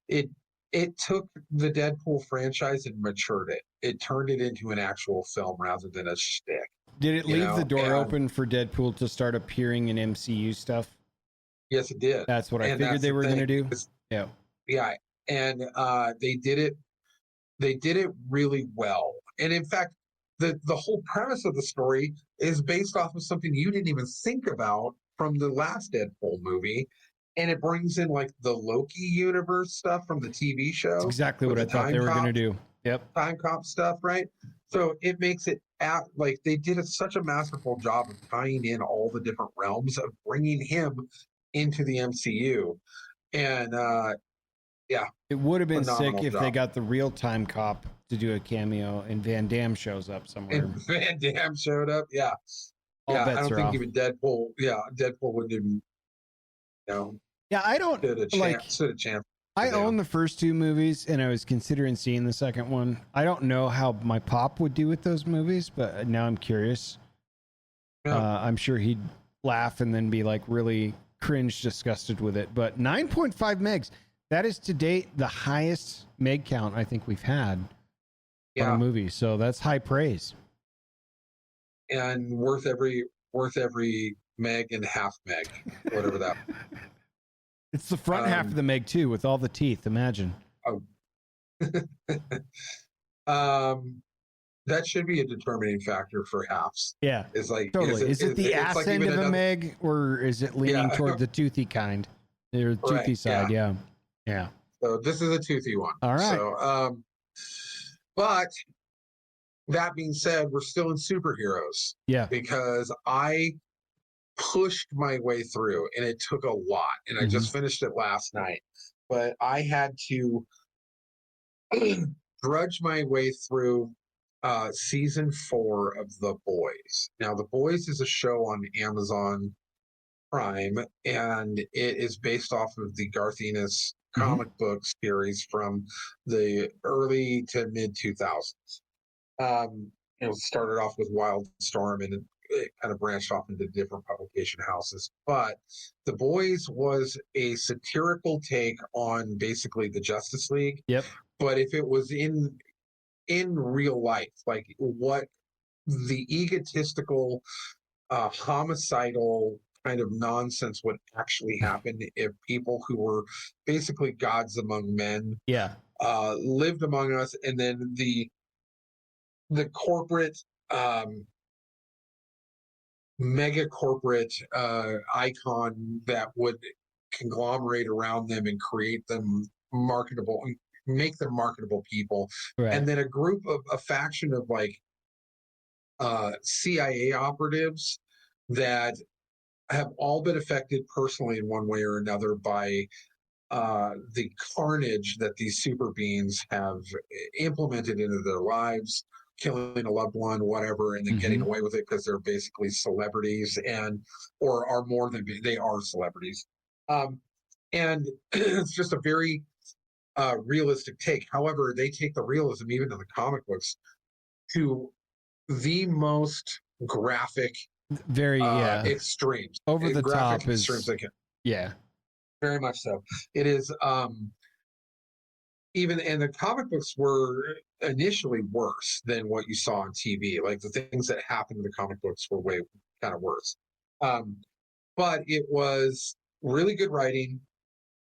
it took the Deadpool franchise and matured it. It turned it into an actual film rather than a shtick. Did it leave the door open for Deadpool to start appearing in MCU stuff? Yes, it did. That's what I figured they were going to do. Yeah. Yeah. And they did it. They did it really well. And in fact, the whole premise of the story is based off of something you didn't even think about from the last Deadpool movie. And it brings in like the Loki universe stuff from the TV show. That's exactly what I thought they were going to do. Yep. Time cop stuff, right? So it makes it like they did such a masterful job of tying in all the different realms of bringing him into the MCU. And yeah, it would have been sick if they got the real Time Cop to do a cameo and Van Damme shows up somewhere. And Van Damme showed up, yeah. All bets I don't think off. even Deadpool wouldn't even, Yeah, I don't stood a chance. I own the first 2 movies, and I was considering seeing the second one. I don't know how my pop would do with those movies, but now I'm curious. Yeah. I'm sure he'd laugh and then be like really cringe disgusted with it. But 9.5 megs, that is to date the highest meg count I think we've had on a movie. So that's high praise. And worth every meg and half meg, whatever that. It's the front half of the meg too, with all the teeth. Imagine. Oh. That should be a determining factor for halves. Yeah, it's like totally. Is it the ass like end of a meg, or is it leaning toward the toothy kind, or toothy side? Yeah. So this is a toothy one. All right. So, but that being said, we're still in superheroes. Yeah. Because I pushed my way through, and it took a lot. And I just finished it last night, but I had to drudge my way through season 4 of The Boys. Now, The Boys is a show on Amazon Prime, and it is based off of the Garth Ennis comic book series from the early to mid 2000s. It started off with Wildstorm, and it kind of branched off into different publication houses. But The Boys was a satirical take on basically the Justice League. Yep. But if it was in real life, like what the egotistical, homicidal kind of nonsense would actually happen if people who were basically gods among men lived among us, and then the corporate mega corporate icon that would conglomerate around them and create them marketable, make them marketable people. Right. And then a faction of like CIA operatives that have all been affected personally in one way or another by the carnage that these super beings have implemented into their lives, killing a loved one, whatever, and then getting away with it because they're basically celebrities or are more than they are celebrities. And it's just a very realistic take. However, they take the realism even in the comic books to the most graphic, very extremes, over the top extremes they can. Yeah, very much so. It is even, and the comic books were initially worse than what you saw on TV. Like the things that happened in the comic books were way kind of worse. But it was really good writing.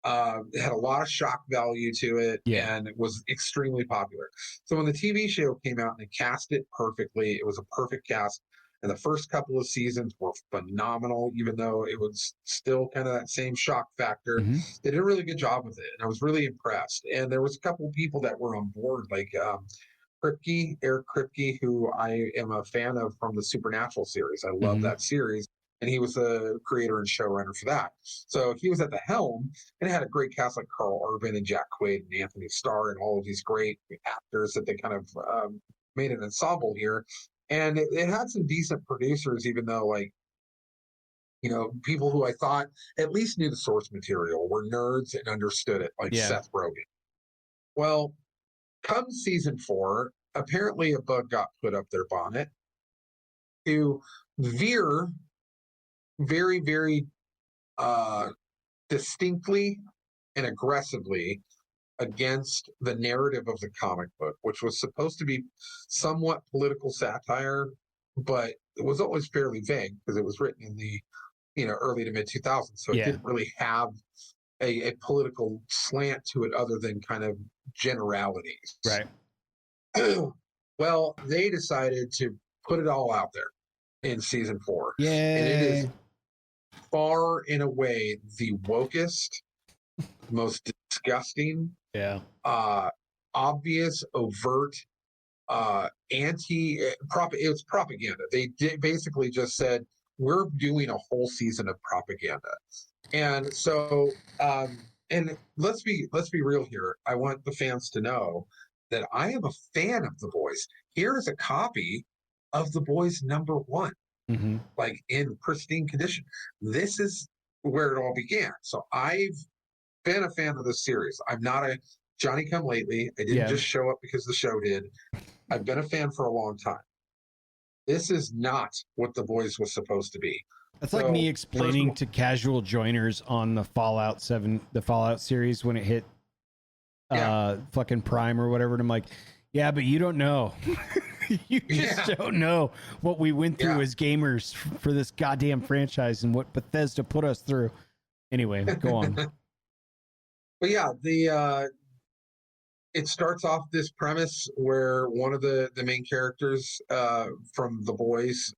It had a lot of shock value to it, and it was extremely popular. So when the TV show came out and they cast it perfectly, it was a perfect cast. And the first couple of seasons were phenomenal, even though it was still kind of that same shock factor. They did a really good job with it, and I was really impressed. And there was a couple of people that were on board, like Eric Kripke, who I am a fan of from the Supernatural series. I love that series. and he was the creator and showrunner for that. So he was at the helm, and it had a great cast like Carl Urban and Jack Quaid and Anthony Starr and all of these great actors that they kind of made an ensemble here. And it had some decent producers, even though like, you know, people who I thought at least knew the source material were nerds and understood it, like Seth Rogen. Well, come season 4, apparently a bug got put up their bonnet to veer very, very distinctly and aggressively against the narrative of the comic book, which was supposed to be somewhat political satire, but it was always fairly vague because it was written in the, you know, early to mid 2000s. So it didn't really have a political slant to it other than kind of generalities. Right. Well, they decided to put it all out there in season 4. Yeah. And it is far and away the wokest, most disgusting, obvious, overt, it's propaganda. They basically just said, we're doing a whole season of propaganda. And so, and let's be real here. I want the fans to know that I am a fan of The Boys. Here is a copy of The Boys #1, like in pristine condition. This is where it all began. So I've been a fan of this series. I'm not a Johnny come lately. I didn't just show up because the show did. I've been a fan for a long time. This is not what The Boys was supposed to be. That's like me explaining to casual joiners on the Fallout series when it hit fucking Prime or whatever. And I'm like, yeah, but you don't know. You just don't know what we went through as gamers for this goddamn franchise and what Bethesda put us through. Anyway, go on. But yeah, it starts off this premise where one of the main characters from The Boys,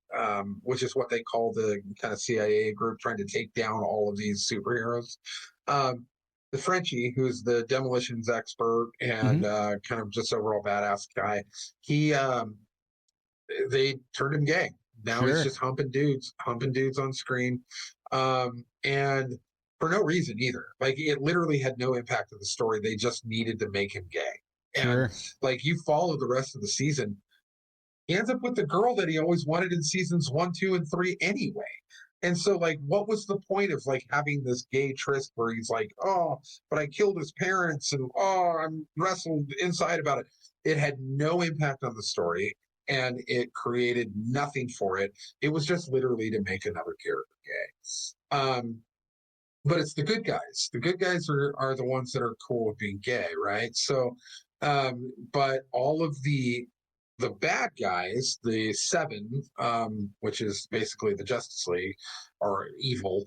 which is what they call the kind of CIA group trying to take down all of these superheroes, the Frenchie, who's the demolitions expert and kind of just overall badass guy, they turned him gay. Now he's just humping dudes on screen, and for no reason either. Like, it literally had no impact on the story. They just needed to make him gay. And like, you follow the rest of the season, he ends up with the girl that he always wanted in seasons 1, 2, and 3 anyway. And so, like, what was the point of like having this gay tryst where he's like, oh, but I killed his parents, and oh, I'm wrestled inside about it. It had no impact on the story, and it created nothing for it. It was just literally to make another character gay. But it's the good guys. The good guys are the ones that are cool with being gay, right? So, but all of the bad guys, the 7, which is basically the Justice League, are evil.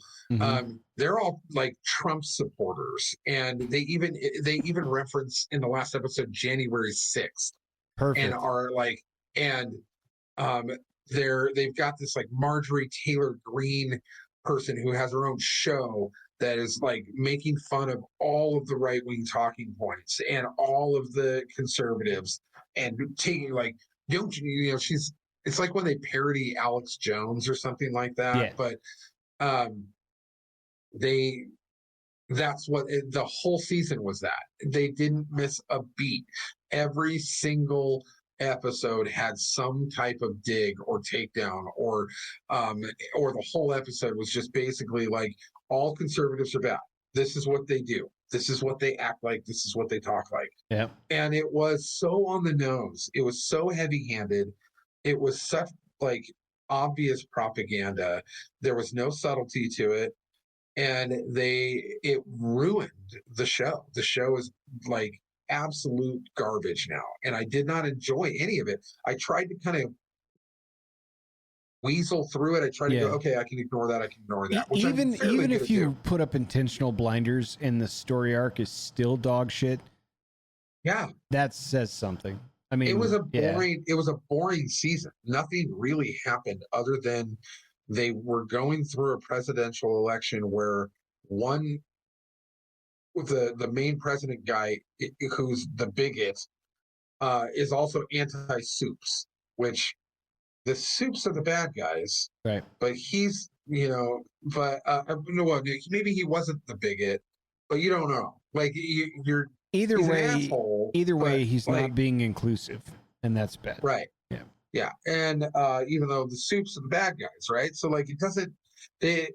They're all like Trump supporters, and they even reference in the last episode January 6th, and are like, and they've got this like Marjorie Taylor Greene person who has her own show that is like making fun of all of the right-wing talking points and all of the conservatives, and taking like, don't you know, it's like when they parody Alex Jones or something like that. But that's what the whole season was. That they didn't miss a beat. Every single episode had some type of dig or takedown, or the whole episode was just basically like, all conservatives are bad. This is what they do. This is what they act like. This is what they talk like. Yeah. And it was so on the nose. It was so heavy-handed. It was such like obvious propaganda. There was no subtlety to it. And it ruined the show. The show is like absolute garbage now. And I did not enjoy any of it. I tried to kind of weasel through it. I tried to go, okay, I can ignore that. I can ignore that. Even if you put up intentional blinders and the story arc is still dog shit. Yeah. That says something. I mean, it was a boring season. Nothing really happened other than they were going through a presidential election where the main president guy, who's the bigot, is also anti-soups, which the soups are the bad guys, right? But he's but no, well, maybe he wasn't the bigot, but you don't know. Like you're Either he's way, an asshole, he's like, not being inclusive, and that's bad. right. Yeah. Yeah, and even though the Soup's are the bad guys, right? So like it doesn't. They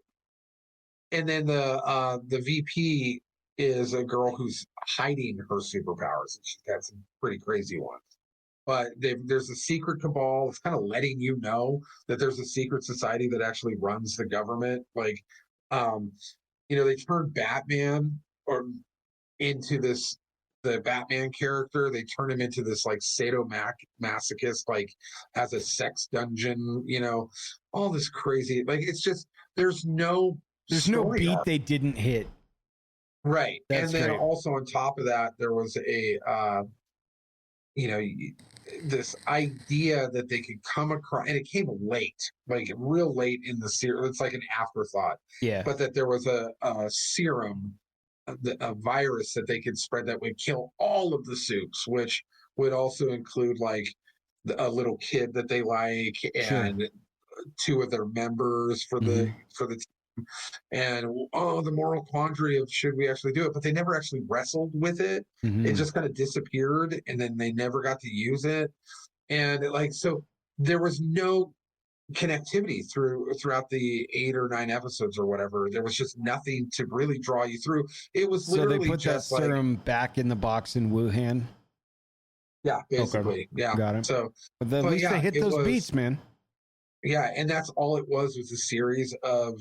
and then the VP is a girl who's hiding her superpowers, and she's got some pretty crazy ones. But there's a secret cabal. It's kind of letting you know that there's a secret society that actually runs the government. Like, um, they turned Batman or into the Batman character. They turn him into this like sadomasochist, like has a sex dungeon. All this crazy. Like it's just there's no story beat arc. they didn't hit. Right. That's and then great. also on top of that, there was this idea that they could come across, and it came late, like real late in the series. It's like an afterthought. Yeah. But that there was a serum, a virus that they could spread that would kill all of the Soups, which would also include like a little kid that they like, and two of their members for the team, and the moral quandary of should we actually do it, but they never actually wrestled with it. It just kind of disappeared, and then they never got to use it, and so there was no connectivity throughout the 8 or 9 episodes or whatever. There was just nothing to really draw you through. It was literally so they put just that serum back in the box in Wuhan. Yeah, basically. Okay. Yeah, got it. So but at least they hit those beats, man. Yeah, and that's all it was a series of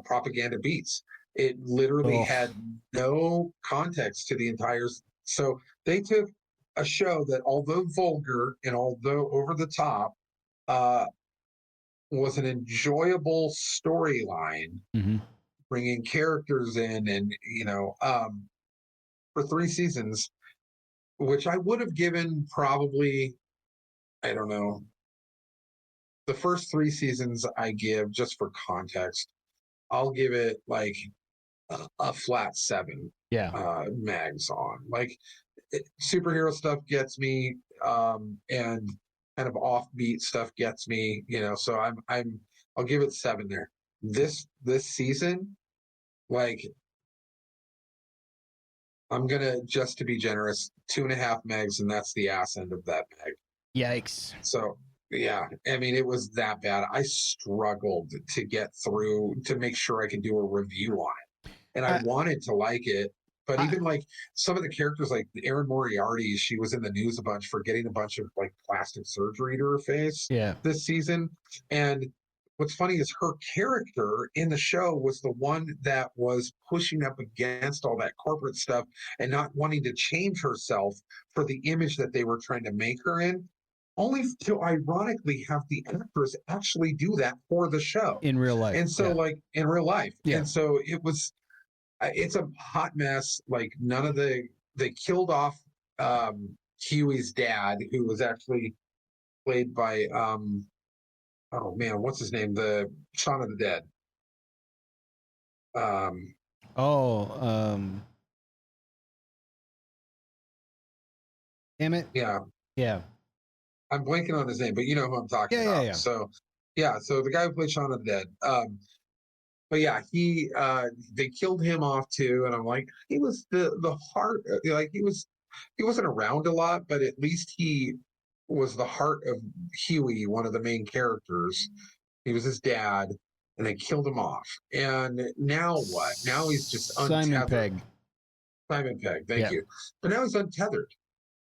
propaganda beats. It literally had no context to the entire. So they took a show that, although vulgar and although over the top, was an enjoyable storyline, bringing characters in, and for 3 seasons, which I would have given probably, I don't know. The first 3 seasons I give, just for context, I'll give it like a flat 7. Yeah. Mags on. Like superhero stuff gets me, and kind of offbeat stuff gets me. So I'll give it 7 there. This season, like I'm gonna, just to be generous, 2.5 megs, and that's the ass end of that meg. Yikes. So yeah, I mean, it was that bad. I struggled to get through to make sure I could do a review on it, and I wanted to like it. But even like some of the characters, like Erin Moriarty, she was in the news a bunch for getting a bunch of like plastic surgery to her face this season. And what's funny is her character in the show was the one that was pushing up against all that corporate stuff and not wanting to change herself for the image that they were trying to make her in, only to ironically have the actress actually do that for the show in real life. And so like in real life. Yeah. And so it's a hot mess. Like they killed off Huey's dad, who was actually played by oh man, what's his name? The Shaun of the Dead. Damn it. Yeah. I'm blanking on his name, but you know who I'm talking about. Yeah. So the guy who played Shaun of the Dead. But yeah, they killed him off too, and I'm like, he was the heart. Like he wasn't around a lot, but at least he was the heart of Huey, one of the main characters. He was his dad, and they killed him off. And now what? Now he's just untethered. Simon Pegg, thank you. But now he's untethered.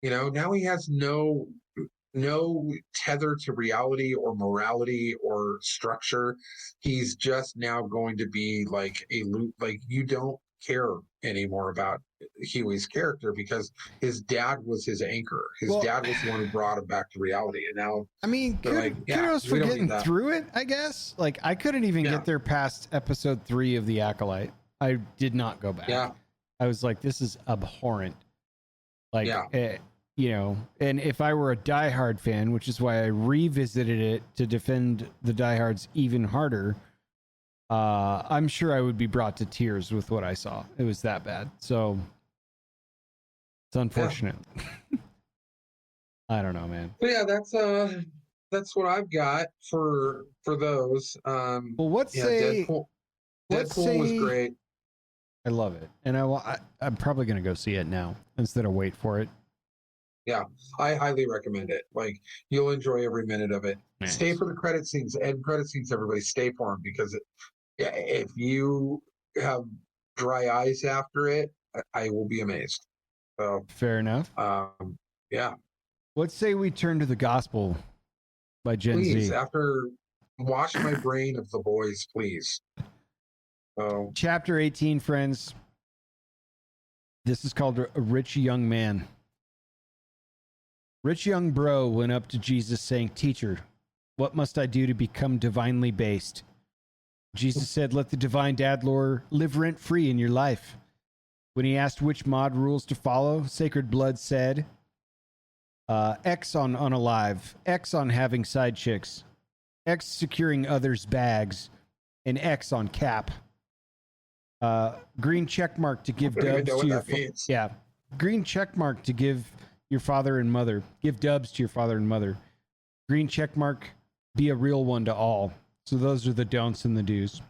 Now he has no tether to reality or morality or structure. He's just now going to be like you don't care anymore about Huey's character because his dad was his anchor. His dad was the one who brought him back to reality. And now, I mean, kudos for getting through it, I guess. Like, I couldn't even get there past episode 3 of The Acolyte. I did not go back. Yeah. I was like, this is abhorrent. Like, and if I were a diehard fan, which is why I revisited it to defend the diehards even harder, I'm sure I would be brought to tears with what I saw. It was that bad. So it's unfortunate. I don't know, man. But yeah, that's that's what I've got for those. Well, Yeah, Deadpool. let's Deadpool was say great. I love it, and I'm probably gonna go see it now instead of wait for it. Yeah, I highly recommend it. Like, you'll enjoy every minute of it. Nice. Stay for the credit scenes. End credit scenes. Everybody, stay for them because yeah, if you have dry eyes after it, I will be amazed. So, Fair enough. Yeah. Let's say we turn to the gospel by Gen Please, Z. after wash my brain of the boys, please. So, Chapter 18, friends. This is called A Rich Young Man. Rich young bro went up to Jesus saying, "Teacher, what must I do to become divinely based?" Jesus said, "Let the divine dad lore live rent free in your life." When he asked which mod rules to follow, Sacred Blood said, X on unalive, X on having side chicks, X securing others' bags, and X on cap. Green check mark to give I don't even dubs know to what your that means. yeah. Green check mark to give your father and mother. Give dubs to your father and mother. Green check mark, be a real one to all. So those are the don'ts and the do's.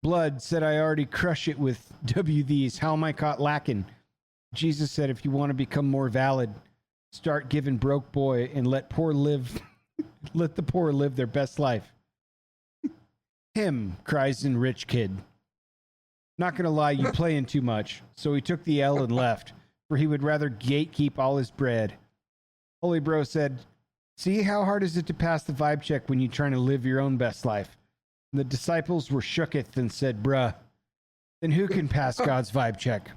Blood said, "I already crush it with WVs. How am I caught lacking?" Jesus said, "If you want to become more valid, start giving broke boy and let poor live let the poor live their best life." Him, cries in rich kid. Not gonna lie, you playing too much. So he took the L and left, for he would rather gatekeep all his bread. Holy Bro said, "See, how hard is it to pass the vibe check when you're trying to live your own best life?" And the disciples were shooketh and said, "Bruh, then who can pass God's vibe check?"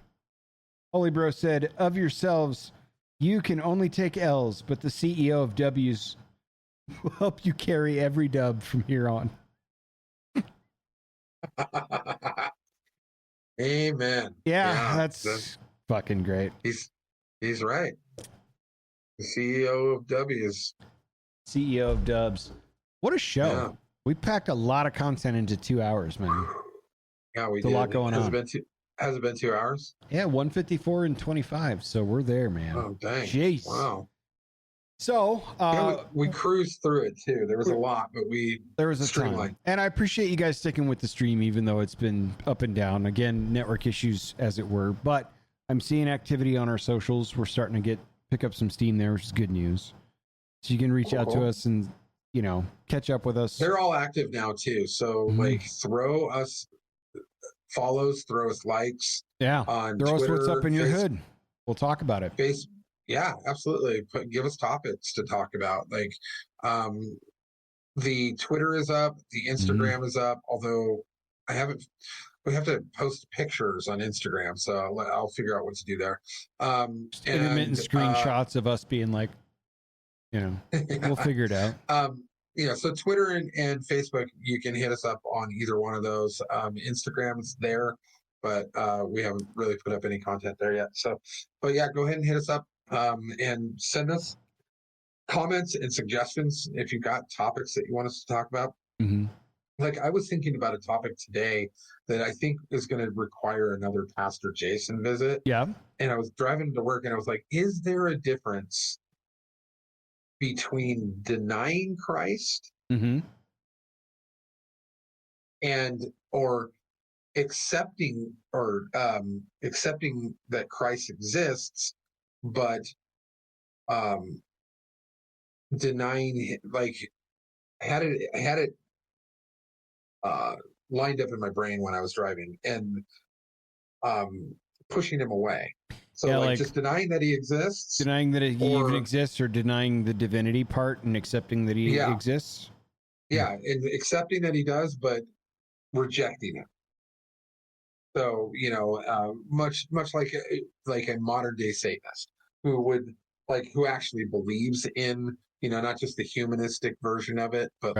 Holy Bro said, "Of yourselves, you can only take L's, but the CEO of W's will help you carry every dub from here on." Amen. Yeah, that's fucking great. He's right. The CEO of W's. CEO of Dubs. What a show. Yeah. We packed a lot of content into 2 hours, man. Yeah, we It's a did. lot going on. Has it been 2 hours? Yeah, 154 and 25. So we're there, man. Oh, dang. Jeez. Wow. So we cruised through it too. There was a lot, but there was a streamlined. ton. And I appreciate you guys sticking with the stream, even though it's been up and down. Again, network issues, as it were. But I'm seeing activity on our socials. We're starting to pick up some steam there, which is good news. So you can reach out to us and, catch up with us. They're all active now too. So throw us follows, throw us likes. Yeah. On throw Twitter, us what's up in your hood. We'll talk about it. Yeah, absolutely. Give us topics to talk about. Like, the Twitter is up, the Instagram is up. Although we have to post pictures on Instagram, so I'll figure out what to do there. Intermittent screenshots of us being like, we'll figure it out. So Twitter and Facebook, you can hit us up on either one of those. Instagram's there, but we haven't really put up any content there yet. So, but yeah, go ahead and hit us up and send us comments and suggestions if you've got topics that you want us to talk about. Like, I was thinking about a topic today that I think is going to require another Pastor Jason visit. Yeah. And I was driving to work and I was like, is there a difference between denying Christ and or accepting that Christ exists, but denying, like, had it lined up in my brain when I was driving and pushing him away. So like just denying that he exists, denying that he even exists, or denying the divinity part and accepting that he exists. Yeah, and accepting that he does, but rejecting him. So much like a modern day Satanist who actually believes in not just the humanistic version of it, but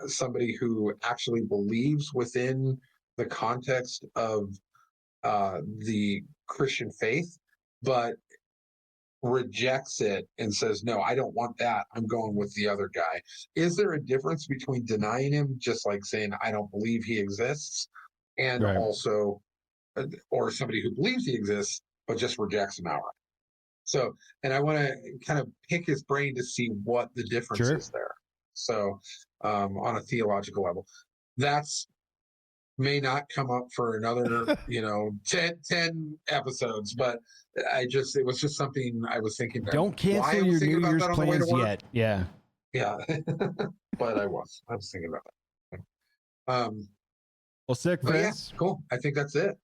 somebody who actually believes within the context of the Christian faith, but rejects it and says, "No, I don't want that. I'm going with the other guy." Is there a difference between denying him, just like saying, "I don't believe he exists," and also, or somebody who believes he exists but just rejects him outright? So, and I want to kind of pick his brain to see what the difference Sure. is there. So, on a theological level, that's may not come up for another, 10 episodes, but it was just something I was thinking. Don't Why I cancel was your thinking New about Year's that on the way to plans work. yet. Yeah. Yeah, but I was thinking about that. Well, sick But yeah, friends. cool. I think that's it.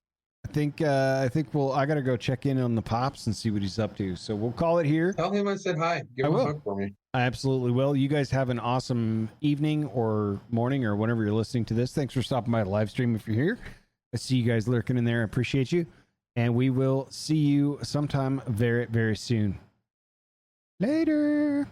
I think I gotta go check in on the Pops and see what he's up to. So we'll call it here. Tell him I said hi. Give him a hug for me. I absolutely will. You guys have an awesome evening or morning or whenever you're listening to this. Thanks for stopping by the live stream if you're here. I see you guys lurking in there. I appreciate you. And we will see you sometime very, very soon. Later.